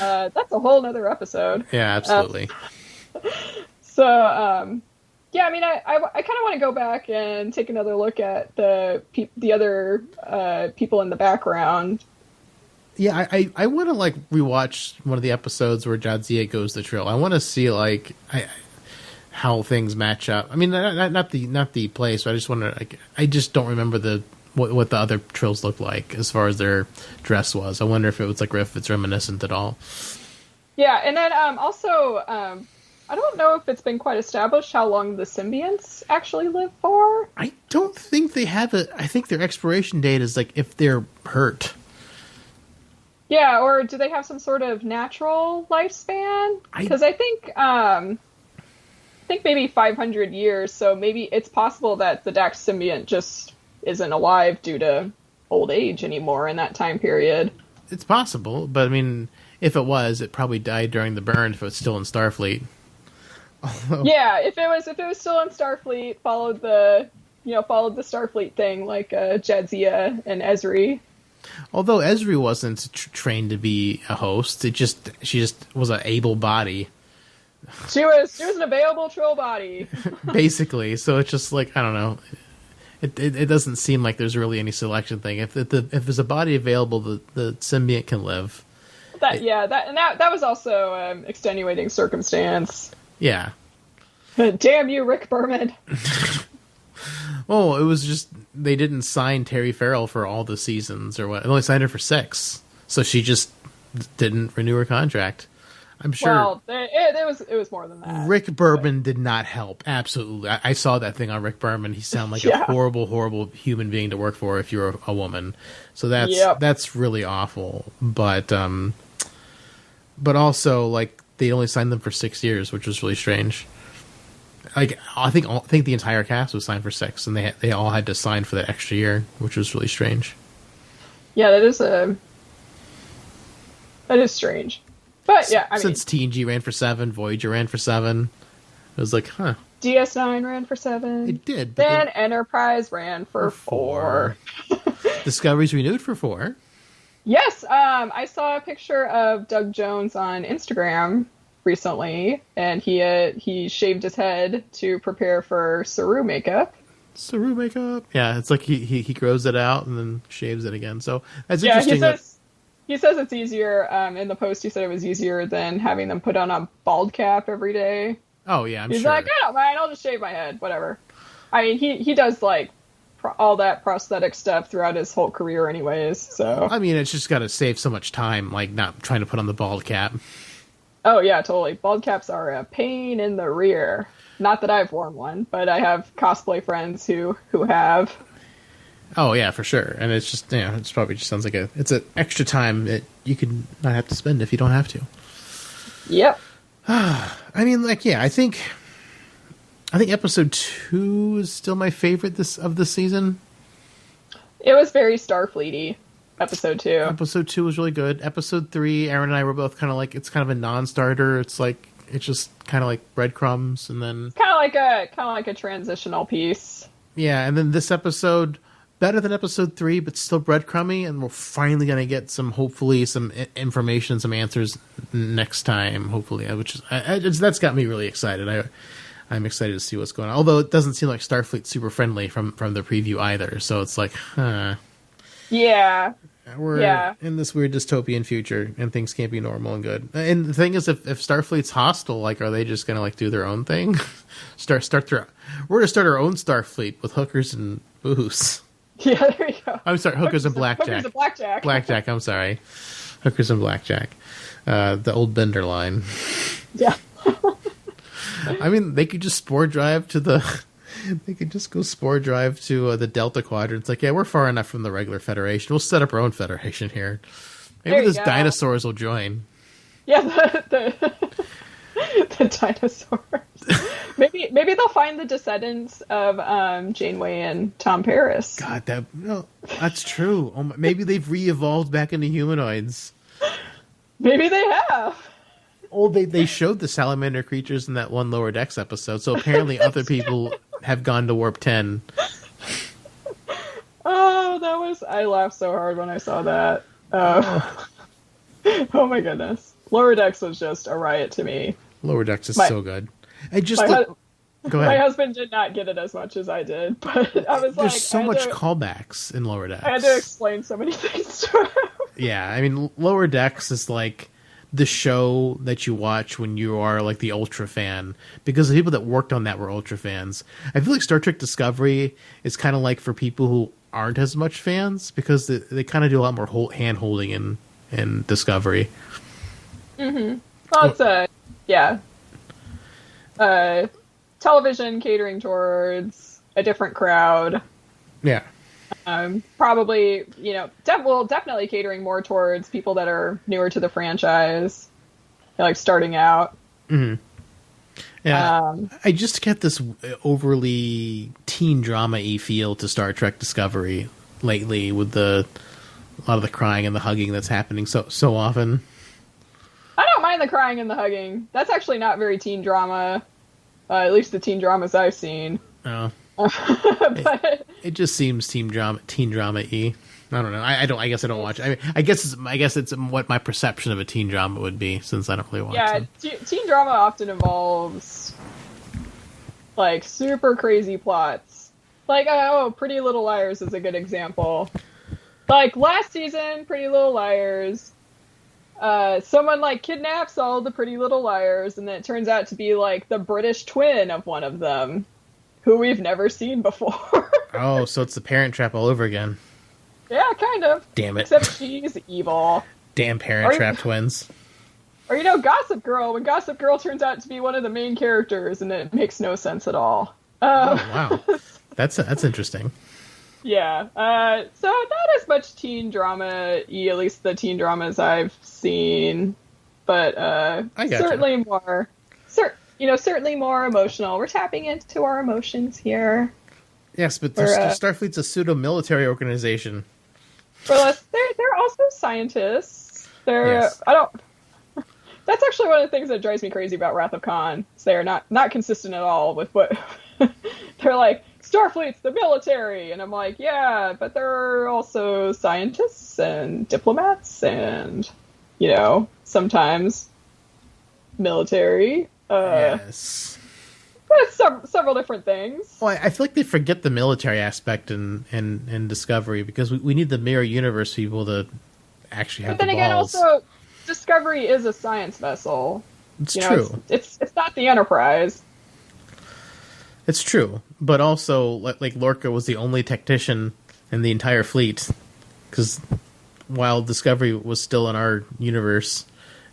That's a whole nother episode. Yeah, absolutely. Yeah, I mean, I kind of want to go back and take another look at the other people in the background. Yeah, I want to like rewatch one of the episodes where Jadzia goes to Trill. I want to see like how things match up. I mean, not the place, but I just want to. Like, I just don't remember what the other Trills looked like as far as their dress was. I wonder if it's reminiscent at all. Yeah, and then also. I don't know if it's been quite established how long the symbionts actually live for. I don't think they have I think their expiration date is like if they're hurt. Yeah, or do they have some sort of natural lifespan? Because I think maybe 500 years, so maybe it's possible that the Dax symbiont just isn't alive due to old age anymore in that time period. It's possible, but I mean, if it was, it probably died during the burn if it was still in Starfleet. Yeah, if it was still in Starfleet, followed the followed the Starfleet thing like Jadzia and Ezri. Although Ezri wasn't trained to be a host, she just was an able body. She was an available Trill body. Basically, so it's just like, I don't know. It doesn't seem like there's really any selection thing. If there's a body available, the symbiont can live. That was also extenuating circumstance. Yeah. Damn you, Rick Berman. Oh, it was just they didn't sign Terry Farrell for all the seasons or what. They only signed her for 6, so she just didn't renew her contract. I'm sure. Well, it was more than that. Rick Berman did not help. Absolutely, I saw that thing on Rick Berman. He sounded like a horrible, horrible human being to work for if you're a woman. So that's really awful. But also, like, they only signed them for 6 years, which was really strange. Like, I think the entire cast was signed for 6, and they all had to sign for that extra year, which was really strange. Yeah, that is strange. But yeah, since TNG ran for 7, Voyager ran for 7, it was like, huh. DS9 ran for 7. It did. Then Enterprise ran for 4. Discovery's renewed for 4. Yes, I saw a picture of Doug Jones on Instagram recently, and he shaved his head to prepare for Saru makeup. Saru makeup? Yeah, it's like he grows it out and then shaves it again. So that's interesting. He says it's easier. In the post, he said it was easier than having them put on a bald cap every day. Oh, yeah, He's sure. like, I don't mind, I'll just shave my head, whatever. I mean, he does, like, all that prosthetic stuff throughout his whole career anyways, so... I mean, it's just got to save so much time, like, not trying to put on the bald cap. Oh, yeah, totally. Bald caps are a pain in the rear. Not that I've worn one, but I have cosplay friends who have... Oh, yeah, for sure. And it's just, it's probably just sounds like it's an extra time that you could not have to spend if you don't have to. Yep. I mean, like, yeah, I think episode 2 is still my favorite of this season. It was very Starfleet-y, episode 2. Episode 2 was really good. Episode 3, Aaron and I were both kind of like, it's kind of a non-starter. It's like, it's just kind of like breadcrumbs, and then... Kind of like a transitional piece. Yeah, and then this episode... better than episode 3, but still breadcrumby, and we're finally going to get hopefully some information, some answers next time, hopefully, which is, that's got me really excited. I'm excited to see what's going on, although it doesn't seem like Starfleet's super friendly from the preview either, so it's like, Yeah. We're in this weird dystopian future, and things can't be normal and good. And the thing is, if Starfleet's hostile, like, are they just going to, like, do their own thing? We're going to start our own Starfleet with hookers and booze. Yeah, there you go. I'm sorry, hookers and blackjack. Hookers and blackjack. Blackjack, I'm sorry. Hookers and blackjack. The old Bender line. Yeah. I mean, they could just spore drive to the... They could just go spore drive to the Delta Quadrant. It's like, yeah, we're far enough from the regular Federation. We'll set up our own Federation here. Maybe those dinosaurs will join. Yeah, the dinosaurs. Maybe they'll find the descendants of Janeway and Tom Paris. God, that's true. Maybe they've re-evolved back into humanoids. Maybe they have. Oh, they showed the salamander creatures in that one Lower Decks episode, so apparently other people have gone to Warp 10. Oh, I laughed so hard when I saw that. Oh my goodness. Lower Decks was just a riot to me. Lower Decks is so good. Go ahead. My husband did not get it as much as I did, but I was There's so much callbacks in Lower Decks. I had to explain so many things to him. Yeah, I mean, Lower Decks is like the show that you watch when you are like the Ultra fan, because the people that worked on that were Ultra fans. I feel like Star Trek Discovery is kind of like for people who aren't as much fans, because they kind of do a lot more hand-holding in Discovery. Mm-hmm. Well, it's television catering towards a different crowd. Yeah. Probably, definitely catering more towards people that are newer to the franchise, like starting out. Mm-hmm. Yeah, I just get this overly teen drama-y feel to Star Trek Discovery lately, with a lot of the crying and the hugging that's happening so often. I don't mind the crying and the hugging. That's actually not very teen drama, at least the teen dramas I've seen. Oh, But it just seems teen drama-y. I don't know. I guess I don't watch it. I guess it's what my perception of a teen drama would be, since I don't really watch yeah, them. teen drama often involves like super crazy plots. Like, Pretty Little Liars is a good example. Like last season, Pretty Little Liars, someone like kidnaps all the Pretty Little Liars, and then it turns out to be like the British twin of one of them, who we've never seen before. Oh, so it's the Parent Trap all over again. Yeah, kind of. Damn it. Except she's evil. Damn Parent Trap twins. Or, Gossip Girl, when Gossip Girl turns out to be one of the main characters, and it makes no sense at all. Oh, wow. That's interesting. Yeah. So not as much teen drama-y, at least the teen dramas I've seen. But certainly more... certainly more emotional. We're tapping into our emotions here. Yes, but Starfleet's a pseudo-military organization. For us, they're also scientists. Yes. That's actually one of the things that drives me crazy about Wrath of Khan. Is they're not consistent at all with what they're like. Starfleet's the military, and I'm like, yeah, but they're also scientists and diplomats, and sometimes military. Yes. Several different things. Well, I feel like they forget the military aspect in Discovery, because we need the mirror universe people to actually have the balls. But then again, also, Discovery is a science vessel. It's true. It's not the Enterprise. It's true, but also, like Lorca was the only technician in the entire fleet, because while Discovery was still in our universe,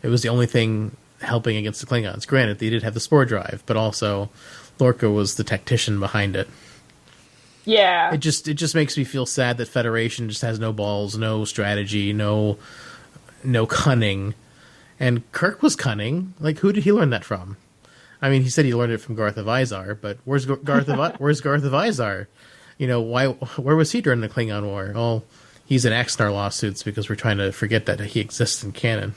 it was the only thing helping against the Klingons. Granted, they did have the spore drive, but also Lorca was the tactician behind it. Yeah. It just makes me feel sad that Federation just has no balls, no strategy, no cunning. And Kirk was cunning. Like, who did he learn that from? I mean, he said he learned it from Garth of Izar, but where's Garth of Izar? Where was he during the Klingon War? Oh, he's in Axnar lawsuits because we're trying to forget that he exists in canon.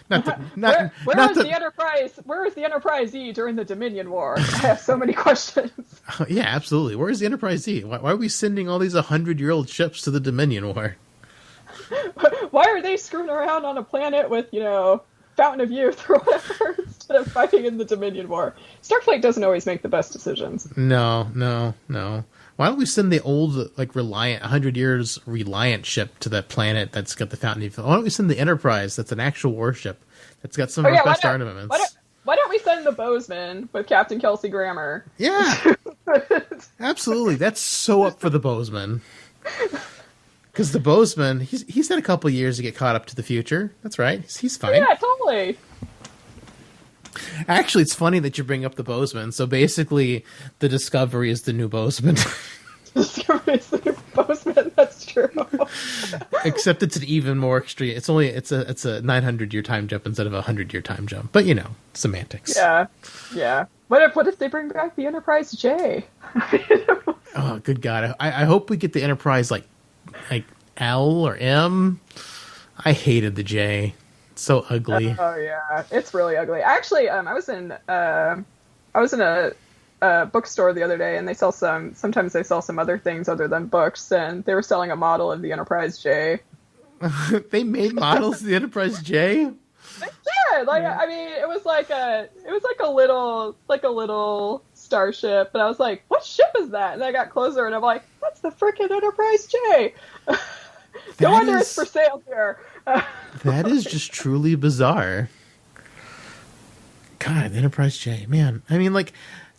Where was the Enterprise? Where was the Enterprise E during the Dominion War? I have so many questions. Yeah, absolutely. Where is the Enterprise E? Why are we sending all these 100-year-old ships to the Dominion War? Why are they screwing around on a planet with, Fountain of Youth or whatever instead of fighting in the Dominion War? Starfleet doesn't always make the best decisions. No. Why don't we send the old, 100 years Reliant ship to that planet that's got the Fountain of Youth? Why don't we send the Enterprise that's an actual warship that's got some of our best armaments? Why don't we send the Bozeman with Captain Kelsey Grammer? Yeah. Absolutely. That's so up for the Bozeman. Because the Bozeman, he's had a couple years to get caught up to the future. That's right. He's fine. Yeah, totally. Actually, it's funny that you bring up the Bozeman. So basically, the Discovery is the new Bozeman. Discovery is the new Bozeman. That's true. Except it's an even more extreme. It's a 900-year time jump instead of a 100-year time jump. But semantics. Yeah. What if they bring back the Enterprise J? Oh, good God! I hope we get the Enterprise like L or M. I hated the J. It's so ugly. Oh yeah, it's really ugly. Actually, I was in a bookstore the other day, and sometimes they sell some other things other than books, and they were selling a model of the Enterprise J. They made models of the Enterprise J? Yeah, I mean, it was like a little starship, but I was like, what ship is that? And I got closer, and I'm like, that's the frickin' Enterprise J. No wonder it's for sale here. That is just truly bizarre. God, Enterprise J, man. I mean,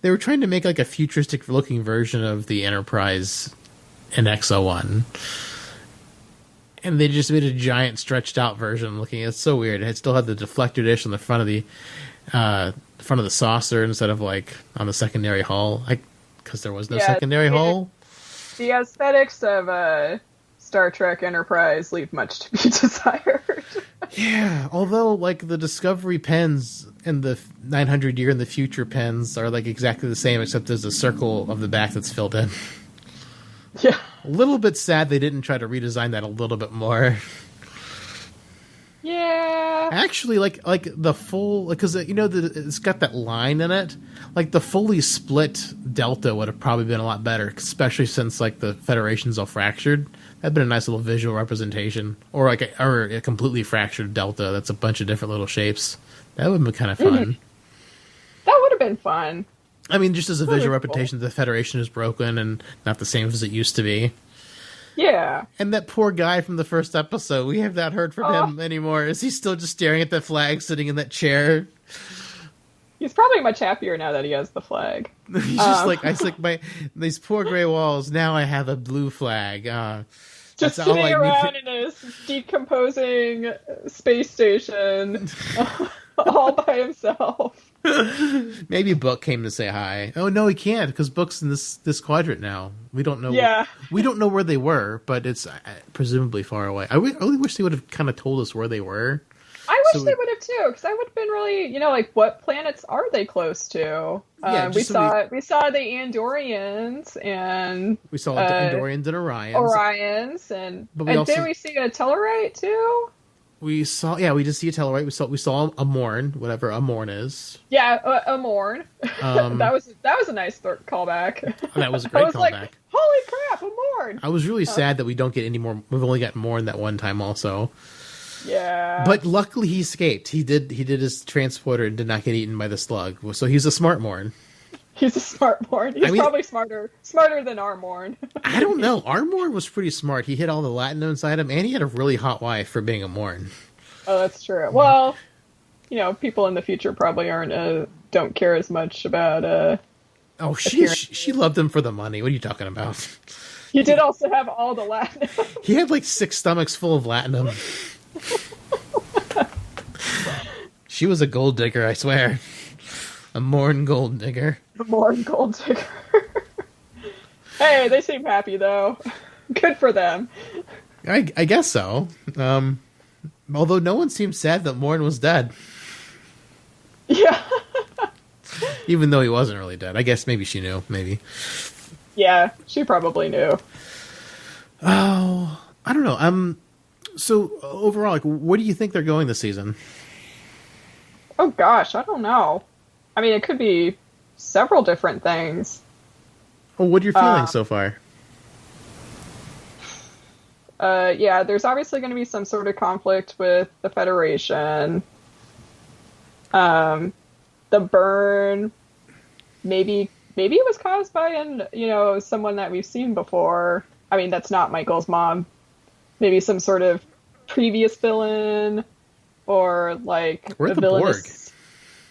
they were trying to make a futuristic-looking version of the Enterprise in X-01. And they just made a giant stretched-out version looking. It's so weird. It still had the deflector dish on the front of the saucer instead of on the secondary hull. Because there was no secondary hull. The aesthetics of Star Trek Enterprise leave much to be desired. Yeah, although the Discovery pens and the 900 year in the future pens are exactly the same, except there's a circle of the back that's filled in. Yeah. A little bit sad they didn't try to redesign that a little bit more. Yeah. Actually, like the full, because it's got that line in it. Like the fully split delta would have probably been a lot better, especially since like the Federation's all fractured. That'd been a nice little visual representation, or like a completely fractured delta that's a bunch of different little shapes. That would have been kind of fun. Mm-hmm. That would have been fun. I mean, just as a visual Cool. representation, the Federation is broken and not the same as it used to be. Yeah. And that poor guy from the first episode, we have not heard from him anymore. Is he still just staring at the flag sitting in that chair? He's probably much happier now that he has the flag. He's just these poor gray walls, now I have a blue flag. Just sitting around in a decomposing space station all by himself. Maybe Book came to say hi. Oh no, he can't because Book's in this quadrant now. We don't know. Yeah, we don't know where they were, but it's presumably far away. I really wish they would have kind of told us where they were. I wish they would have too, because I would have been really, like what planets are they close to? We saw the Andorians and we saw the Andorians and Orions, and did we see a Tellarite too? We saw, we did see a Tellarite. We saw a Morn, whatever a Morn is. Yeah, a Morn. That was a nice callback. That was a great callback. Like, holy crap, a Morn! I was really sad that we don't get any more. We've only got Morn that one time, also. Yeah. But luckily, he escaped. He did his transporter and did not get eaten by the slug. So he's a smart Morn. He's a smart Morn. He's probably smarter than our Morn. I don't know. Our Morn was pretty smart. He hit all the Latinum inside him, and he had a really hot wife for being a Morn. Oh, that's true. Well, people in the future probably don't care as much about. She loved him for the money. What are you talking about? He did also have all the Latinum. He had like 6 stomachs full of Latinum. She was a gold digger, I swear. A Morn gold digger. A Morn gold digger. Hey, they seem happy though. Good for them. I guess so. Although no one seemed sad that Morn was dead. Yeah. Even though he wasn't really dead. I guess maybe she knew. Maybe. Yeah, she probably knew. Oh, I don't know. So overall, like, where do you think they're going this season? Oh gosh, I don't know. I mean, it could be several different things. Well, what are your feelings so far? Yeah, there's obviously going to be some sort of conflict with the Federation. The burn, maybe it was caused by someone that we've seen before. I mean, that's not Michael's mom. Maybe some sort of previous villain, or like we're the Borg.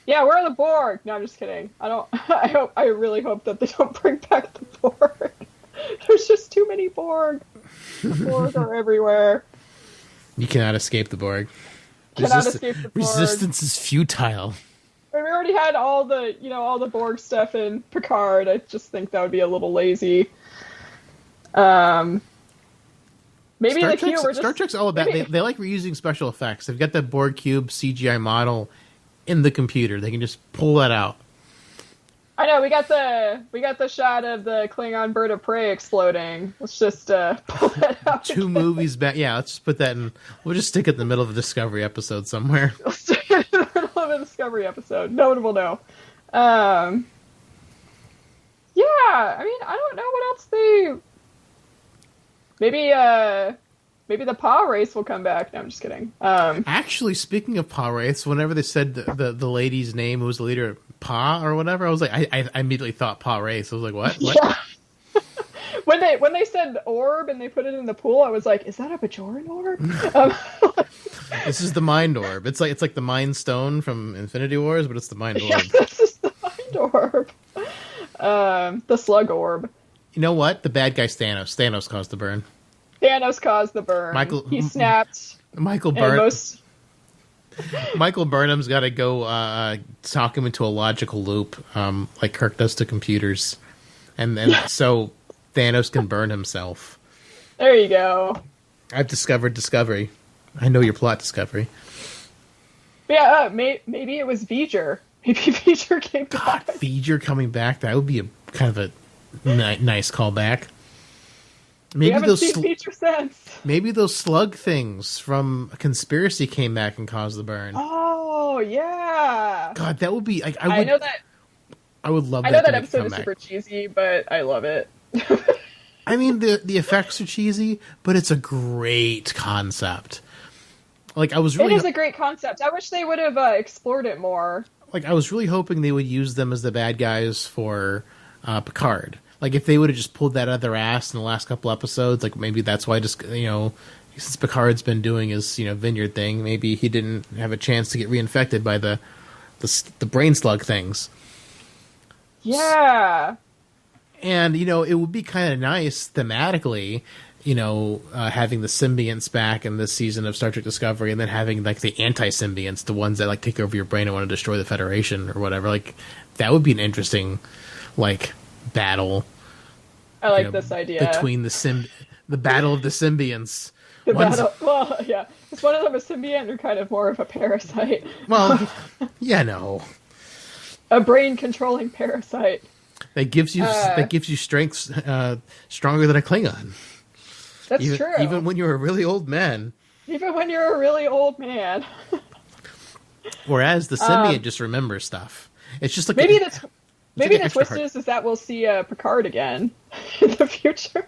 Yeah, we're the Borg. No, I'm just kidding. I really hope that they don't bring back the Borg. There's just too many Borg. The Borg are everywhere. You cannot escape the Borg. Resistance is futile. We already had all the Borg stuff in Picard. I just think that would be a little lazy. Maybe Star Trek's all about. They like reusing special effects. They've got that Borg cube CGI model in the computer. They can just pull that out. I know we got the shot of the Klingon bird of prey exploding. Let's just pull that out. 2 movies back. Yeah, let's just put that in. We'll just stick it in the middle of a Discovery episode somewhere. We'll stick it in the middle of a Discovery episode. No one will know. Yeah, I mean, I don't know what else they. Maybe the PA race will come back. No, I'm just kidding. Actually, speaking of PA race, whenever they said the lady's name, who was the leader, Pa or whatever, I was like, I immediately thought PA race. I was like, what? Yeah. when they said orb and they put it in the pool, I was like, is that a Bajoran orb? This is the mind orb. It's like the Mind Stone from Infinity Wars, but it's the mind orb. Yeah, this is the mind orb. The slug orb. You know what? The bad guy Thanos. Thanos caused the burn. He snapped. Michael Burnham's got to go talk him into a logical loop, like Kirk does to computers, and then so Thanos can burn himself. There you go. I've discovered Discovery. I know your plot, Discovery. Yeah, maybe it was V'ger. Maybe V'ger came back. God, V'ger coming back. That would be a kind of a nice callback. We Maybe haven't those seen Peach since. maybe those slug things from Conspiracy came back and caused the burn. Oh yeah. God, that would be like I know that. I would love I that know to that make a episode is comeback. super cheesy, but I love it. I mean, the effects are cheesy, but it's a great concept. Like I was It really is a great concept. I wish they would have explored it more. like I was really hoping they would use them as the bad guys for Picard. Like if they would have just pulled that out of their ass in the last couple episodes, like maybe that's why just since Picard's been doing his vineyard thing, maybe he didn't have a chance to get reinfected by the brain slug things. Yeah. And it would be kind of nice thematically, having the symbionts back in this season of Star Trek Discovery, and then having like the anti-symbionts, the ones that like take over your brain and want to destroy the Federation or whatever. Like that would be an interesting like battle. I like this idea. Between the battle of the symbionts. The battle. Well, yeah. Is one of them a symbiont or kind of more of a parasite? Well, yeah, no. A brain-controlling parasite. That gives you strength stronger than a Klingon. That's true. Even when you're a really old man. Even when you're a really old man. Whereas the symbiont just remembers stuff. It's just like maybe the twist hard. is that we'll see Picard again in the future.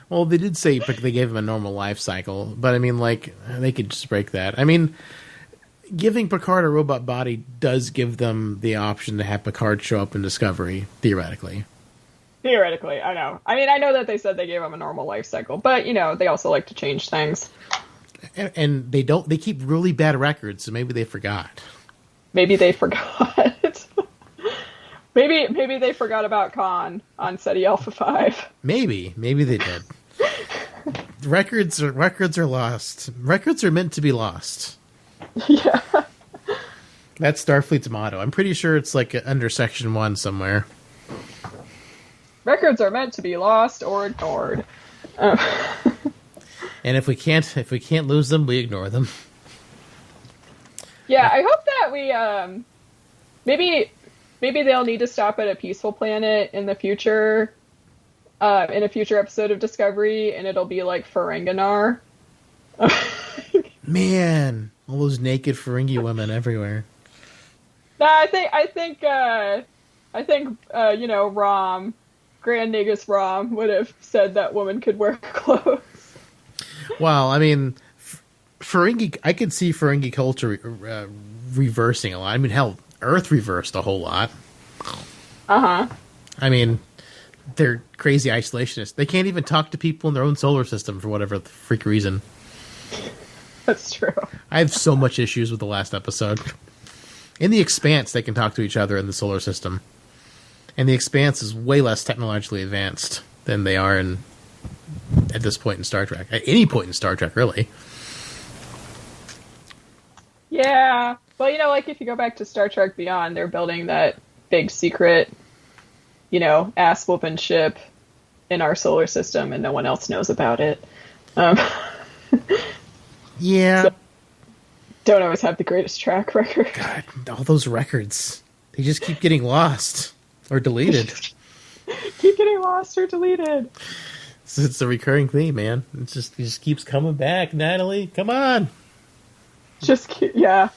Well, they did say they gave him a normal life cycle, but I mean, like they could just break that. I mean, giving Picard a robot body does give them the option to have Picard show up in Discovery, theoretically. Theoretically, I know. I mean, I know that they said they gave him a normal life cycle, but they also like to change things. And they don't. They keep really bad records, so maybe they forgot. Maybe they forgot. Maybe they forgot about Khan on SETI Alpha 5. Maybe they did. Records are lost. Records are meant to be lost. Yeah. That's Starfleet's motto. I'm pretty sure it's like under Section 1 somewhere. Records are meant to be lost or ignored. And if we can't lose them, we ignore them. Yeah, I hope that we maybe they'll need to stop at a peaceful planet in the future, in a future episode of Discovery, and it'll be like Ferenginar. Man, all those naked Ferengi women everywhere. No, I think Grand Nagus Rom would have said that woman could wear clothes. Well, I mean, Ferengi. I could see Ferengi culture reversing a lot. I mean, hell, Earth reversed a whole lot. Uh-huh. I mean, they're crazy isolationists. They can't even talk to people in their own solar system for whatever the freak reason. That's true. I have so much issues with the last episode. In the Expanse, they can talk to each other in the solar system. And the Expanse is way less technologically advanced than they are at this point in Star Trek. At any point in Star Trek, really. Yeah. Well, like if you go back to Star Trek Beyond, they're building that big secret, ass-whooping ship in our solar system, and no one else knows about it. Yeah. So, don't always have the greatest track record. God, all those records. They just keep getting lost or deleted. Keep getting lost or deleted. It's a recurring theme, man. It just keeps coming back. Natalie, come on. Yeah.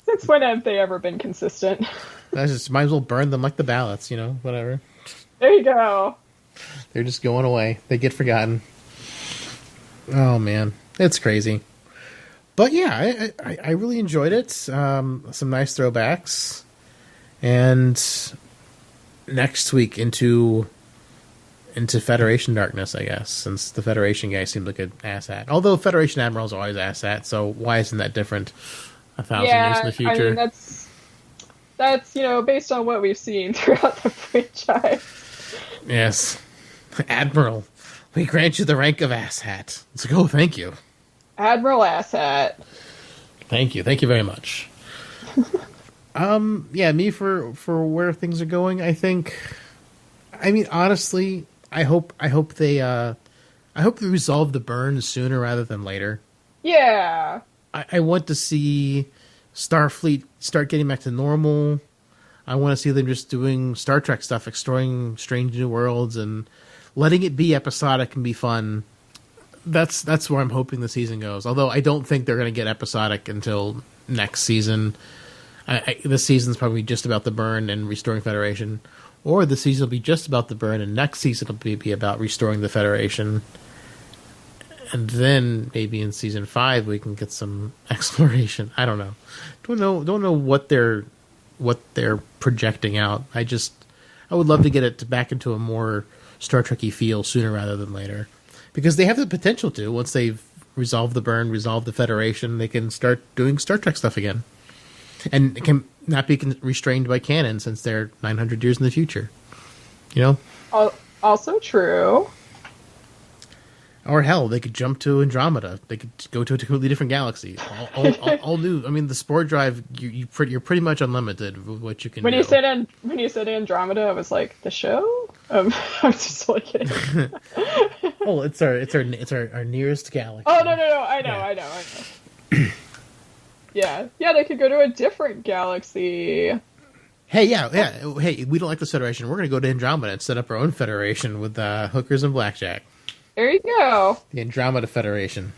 Since when have they ever been consistent? I just might as well burn them like the ballots, whatever. There you go. They're just going away. They get forgotten. Oh, man. It's crazy. But yeah, I really enjoyed it. Some nice throwbacks. And next week into Federation darkness, I guess, since the Federation guy seemed like an asshat. Although Federation Admiral's always asshat, so why isn't that different 1,000 years in the future? I mean, that's based on what we've seen throughout the franchise. Yes. Admiral, we grant you the rank of asshat. It's like, oh, thank you. Admiral Asshat. Thank you very much. Yeah, me for where things are going, I think. I mean, honestly, I hope they resolve the burn sooner rather than later. Yeah. I want to see Starfleet start getting back to normal. I want to see them just doing Star Trek stuff, exploring strange new worlds, and letting it be episodic and be fun That's where I'm hoping the season goes. Although I don't think they're going to get episodic until next season. This season's probably just about the burn and restoring Federation, or the season will be just about the burn, and next season will be about restoring the Federation. And then maybe in season 5 we can get some exploration. I don't know. Don't know what they're projecting out. I would love to get it back into a more Star Trek-y feel sooner rather than later, because they have the potential to. Once they've resolved the burn, resolved the Federation, they can start doing Star Trek stuff again, and it can not be restrained by canon since they're 900 years in the future. You know. Also true. Or hell, they could jump to Andromeda. They could go to a completely different galaxy. All new. I mean, the Spore Drive, you're pretty much unlimited with what you can do. When you said Andromeda, I was like, the show? I was just like kidding. Oh, it's our nearest galaxy. Oh no! I know. Yeah, they could go to a different galaxy. Hey, yeah. Hey, we don't like this Federation. We're going to go to Andromeda and set up our own Federation with hookers and blackjack. There you go. The Andromeda Federation.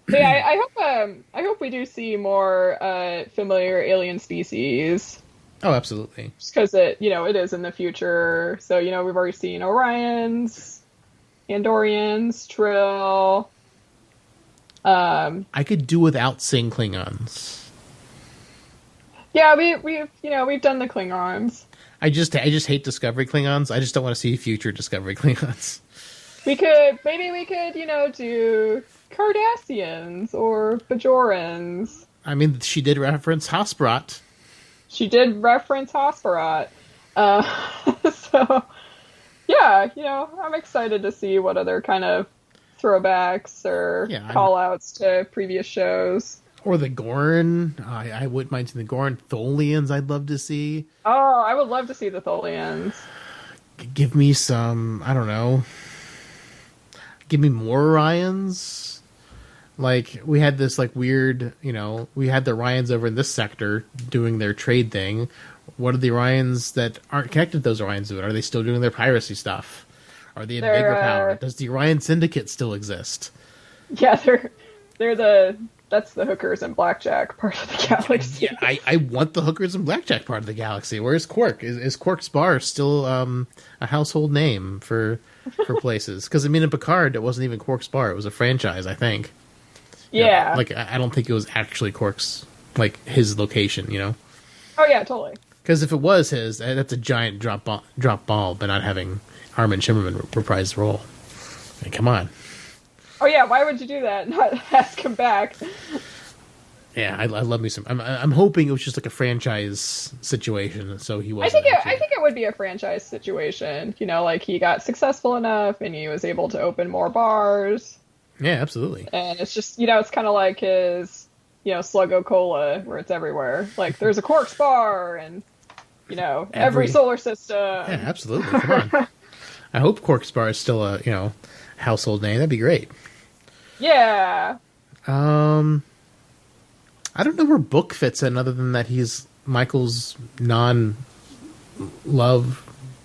Yeah, I hope we do see more familiar alien species. Oh, absolutely. Just because it is in the future. So we've already seen Orions, Andorians, Trill. I could do without seeing Klingons. Yeah, we've done the Klingons. I just hate Discovery Klingons. I just don't want to see future Discovery Klingons. Maybe we could do Cardassians or Bajorans. I mean, she did reference Hosperat. So yeah, I'm excited to see what other kind of throwbacks or call-outs to previous shows. Or the Gorn. I wouldn't mind seeing the Gorn. Tholians I'd love to see. Oh, I would love to see the Tholians. Give me some, I don't know. Give me more Orions. Like, we had this, weird, we had the Orions over in this sector doing their trade thing. What are the Orions that aren't connected to those Orions doing? Are they still doing their piracy stuff? Are they in bigger power? Does the Orion Syndicate still exist? Yeah, that's the hookers and blackjack part of the galaxy. Yeah, I want the hookers and blackjack part of the galaxy. Where's Quark? Is Quark's bar still a household name for places? Because, in Picard, it wasn't even Quark's bar. It was a franchise, I think. Yeah. I don't think it was actually Quark's, his location, Oh, yeah, totally. Because if it was his, that's a giant drop ball by not having Armin Shimmerman reprise the role. I mean, come on. Oh yeah, why would you do that? Not ask him back. Yeah, I love me some. I'm hoping it was just a franchise situation, so he wasn't. I think it would be a franchise situation. He got successful enough, and he was able to open more bars. Yeah, absolutely. And it's just it's kind of like his Sluggo Cola, where it's everywhere. Like there's a Quark's bar, and every solar system. Yeah, absolutely. Come on. I hope Quark's bar is still a household name. That'd be great. Yeah. I don't know where Book fits in, other than that he's Michael's non-love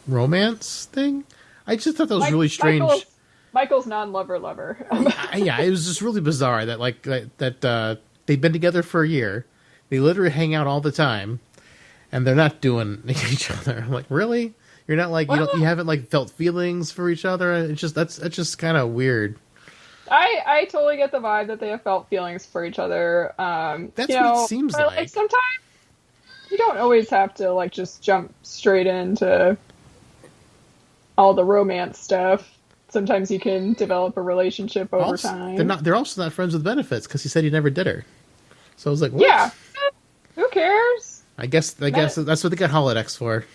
romance thing. I just thought that was really strange. Michael's non-lover. Yeah, it was just really bizarre that they've been together for a year. They literally hang out all the time, and they're not doing each other. I'm like, really? You're not you haven't felt feelings for each other? It's just that's just kind of weird. I totally get the vibe that they have felt feelings for each other. That's what it seems like. Sometimes you don't always have to just jump straight into all the romance stuff. Sometimes you can develop a relationship over time. They're also not friends with benefits because he said he never did her. So I was like, what? Yeah, who cares? I guess that's what they got holodecks for.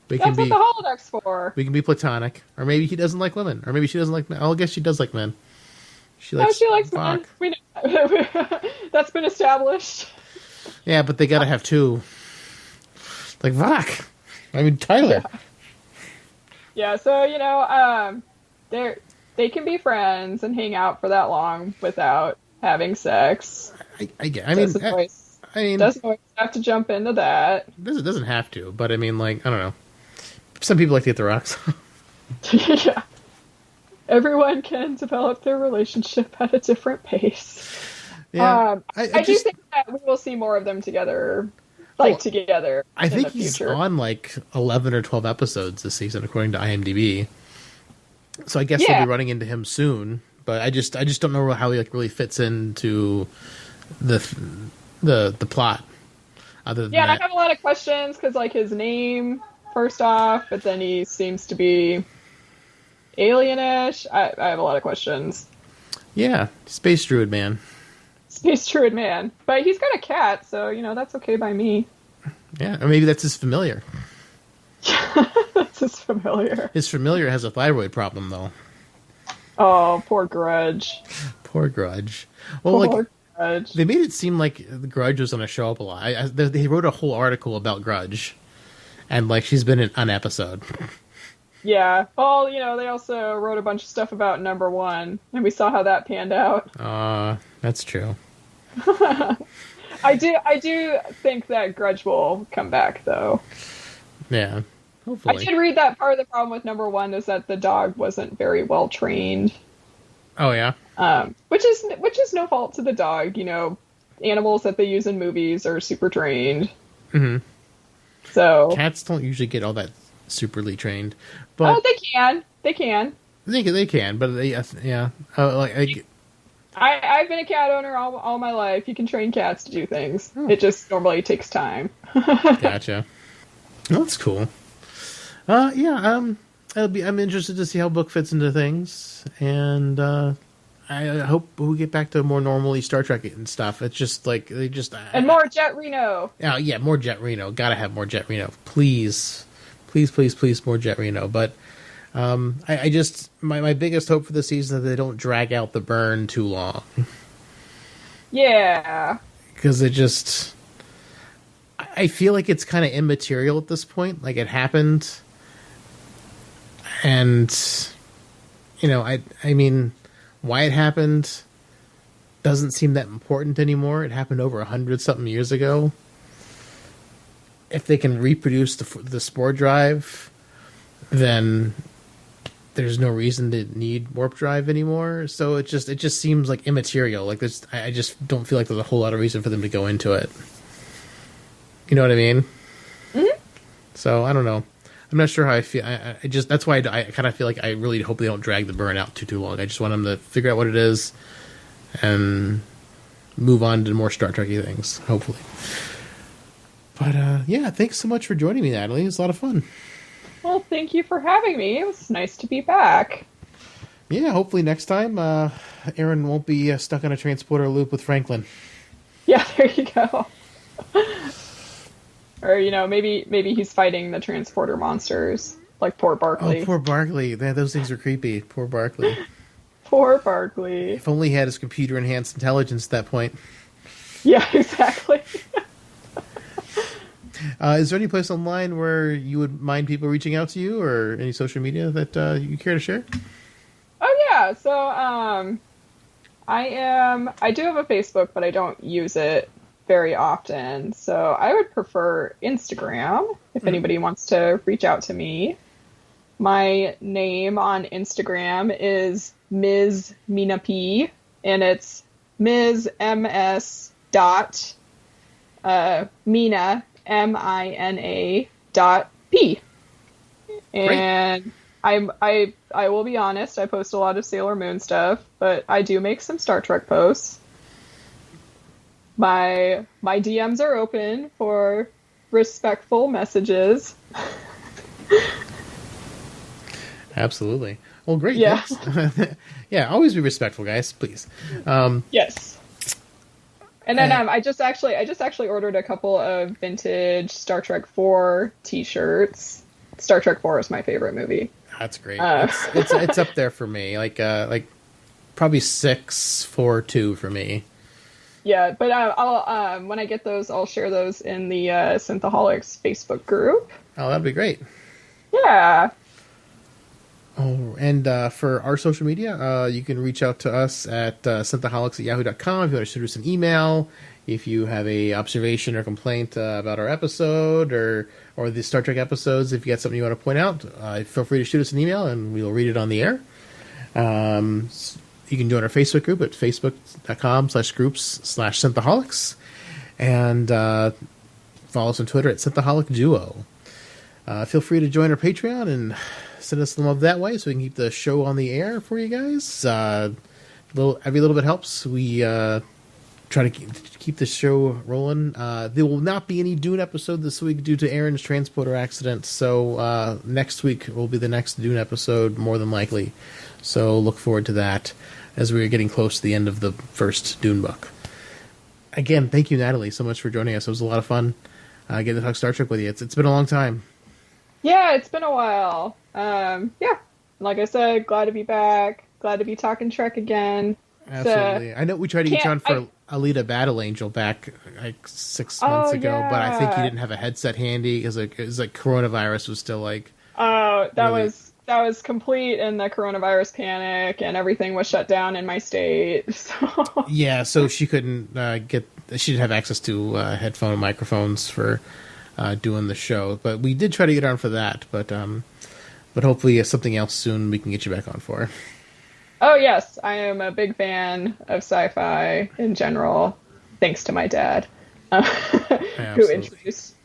That's what the holodeck's for. We can be platonic, or maybe he doesn't like women, or maybe she doesn't like men. I guess she does like men. She likes men. We know. That's been established. Yeah, but they gotta have two. Fuck. Tyler. Yeah. So they can be friends and hang out for that long without having sex. Doesn't always have to jump into that. It doesn't have to, but I don't know. Some people like to get the rocks. Yeah. Everyone can develop their relationship at a different pace. Yeah, I do think that we will see more of them together, well, together I in think the he's future. on like 11 or 12 episodes this season, according to IMDb. So I guess they'll Yeah. be running into him soon. But I just don't know how he like really fits into the the plot. Other than Yeah, and I that, have a lot of questions because, like, his name, first off, but then he seems to be alienish. I have a lot of questions. yeah, Space Druid man. Space Druid man. But he's got a cat, so, that's okay by me. Yeah, or maybe that's his familiar. This is familiar. His familiar has a thyroid problem, though. Oh, poor Grudge. Poor Grudge. Well, like Poor Grudge. they made it seem like the Grudge was going to show up a lot. They wrote a whole article about Grudge, and like she's been in an episode. Yeah. Well, they also wrote a bunch of stuff about number one, and we saw how that panned out. That's true. I do think that Grudge will come back, though. Yeah, I hopefully. did read that part of the problem with number one is that the dog wasn't very well trained. Oh yeah. Which is no fault to the dog. Animals that they use in movies are super trained. Mm-hmm. So Cats don't usually get all that superly trained, but they can. They can. they can. But they, yeah, I've been a cat owner all my life. You can train cats to do things. It just normally takes time. gotcha. Well, that's cool. Yeah. I'm interested to see how book fits into things, and I hope we get back to more normally Star Trek and stuff. It's just like they just And more Jet Reno. Oh yeah, more Jet Reno. Gotta have more Jet Reno, please, more Jet Reno. But I just my biggest hope for the season is that they don't drag out the burn too long. Yeah. Because it just, I feel like it's kind of immaterial at this point. Like it happened, and I mean, why it happened doesn't seem that important anymore. It happened over 100-something years ago. If they can reproduce the spore drive, then there's no reason to need warp drive anymore. So it just seems like immaterial. Like I just don't feel like there's a whole lot of reason for them to go into it. You know what I mean? Mm-hmm. So I don't know. I'm not sure how I feel. I just that's why I kind of feel like I really hope they don't drag the burn out too long. I just want them to figure out what it is and move on to more Star Trek-y things, hopefully. But yeah, thanks so much for joining me, Natalie. It was a lot of fun. Well, thank you for having me. It was nice to be back. Yeah, hopefully next time Aaron won't be stuck on a transporter loop with Franklin. Yeah, there you go. Or, maybe he's fighting the transporter monsters, like poor Barkley. Oh, poor Barkley. Man, those things are creepy. Poor Barkley. Poor Barkley. If only he had his computer-enhanced intelligence at that point. Yeah, exactly. Is there any place online where you would mind people reaching out to you, or any social media that you care to share? Oh, yeah. So, I do have a Facebook, but I don't use it very often. So I would prefer Instagram if anybody wants to reach out to me. My name on Instagram is Ms. Mina P, and it's Ms. MS dot Mina MINA dot P. And I will be honest, I post a lot of Sailor Moon stuff, but I do make some Star Trek posts. My DMs are open for respectful messages. Absolutely. Well, great. Yeah. Yeah, always be respectful, guys, please. Yes. And then I just actually ordered a couple of vintage Star Trek 4 t-shirts. Star Trek 4 is my favorite movie. That's great. It's up there for me. Like probably 6-4-2 for me. Yeah, but I'll when I get those, I'll share those in the Synthaholics Facebook group. Oh, that'd be great. Yeah. Oh, and for our social media, you can reach out to us at synthaholics@yahoo.com. If you want to shoot us an email, If you have a observation or complaint about our episode or the Star Trek episodes, if you got something you want to point out, feel free to shoot us an email and we'll read it on the air. You can join our Facebook group at facebook.com/groups/Synthaholics, and follow us on Twitter at Synthaholic Duo. Feel free to join our Patreon and send us some love that way so we can keep the show on the air for you guys. Every little bit helps. We try to keep the show rolling. There will not be any Dune episode this week due to Aaron's transporter accident, so next week will be the next Dune episode, more than likely. So look forward to that as we're getting close to the end of the first Dune book. Again, thank you, Natalie, so much for joining us. It was a lot of fun getting to talk Star Trek with you. It's been a long time. Yeah, it's been a while. Like I said, glad to be back. Glad to be talking Trek again. Absolutely. I know we tried to get you on for Alita Battle Angel back like 6 months ago, but I think you didn't have a headset handy because it was like coronavirus was still like... Oh, that was complete in the coronavirus panic, and everything was shut down in my state. So. Yeah, so she couldn't she didn't have access to headphone and microphones for doing the show. But we did try to get her on for that, but hopefully something else soon we can get you back on for. Oh, yes. I am a big fan of sci-fi in general, thanks to my dad, who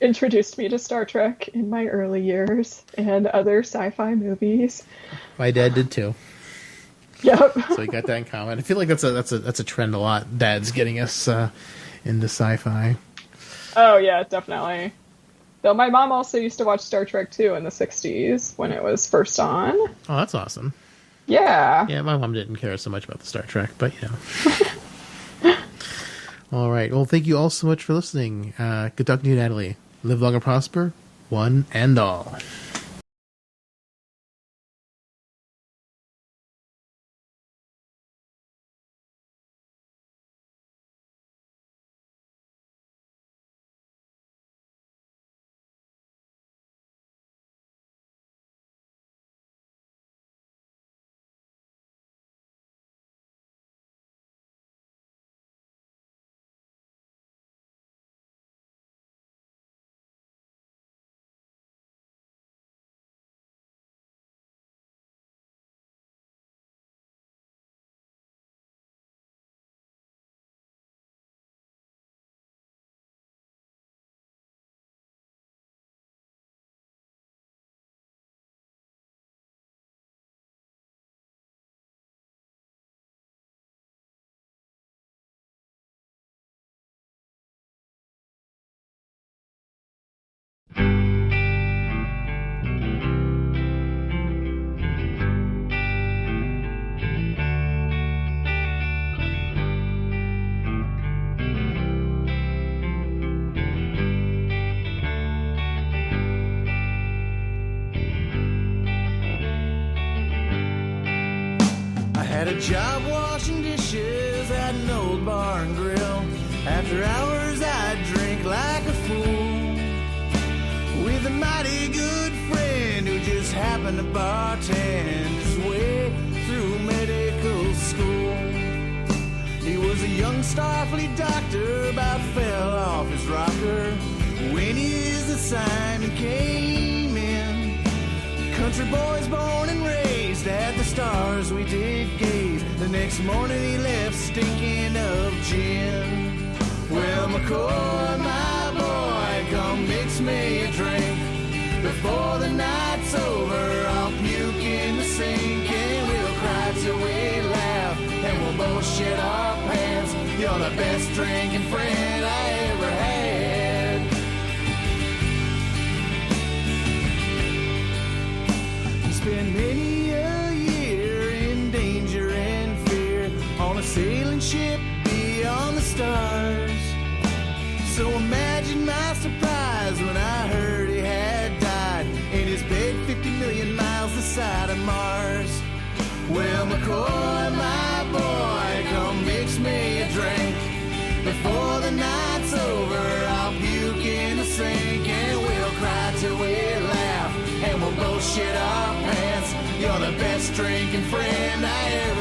introduced me to Star Trek in my early years and other sci-fi movies. My dad did too. Yep. So we got that in common. I feel like that's a trend a lot. Dad's getting us into sci-fi. Oh, yeah, definitely. Though my mom also used to watch Star Trek too in the 60s when it was first on. Oh, that's awesome. Yeah. Yeah, my mom didn't care so much about the Star Trek, but All right. Well, thank you all so much for listening. Good talking to you, Natalie. Live long and prosper, one and all. Had a job washing dishes at an old bar and grill. After hours I'd drink like a fool with a mighty good friend who just happened to bartend his way through medical school. He was a young Starfleet doctor, about fell off his rocker when his assignment came in. Country boys born and raised at the stars we did gaze. The next morning he left stinking of gin. Well, McCoy, my boy, come mix me a drink. Before the night's over, I'll puke in the sink, and we'll cry till we laugh, and we'll both shit our pants. You're the best drinking friend I ever had. Spent many a year in danger and fear on a sailing ship beyond the stars. So imagine my surprise when I heard he had died in his bed 50 million miles this side of Mars. Well, McCoy, my boy, come mix me a drink. Before the night's over, I'll puke in the sink, and we'll cry till we laugh, and we'll both shit our pants. You're the best drinking friend I ever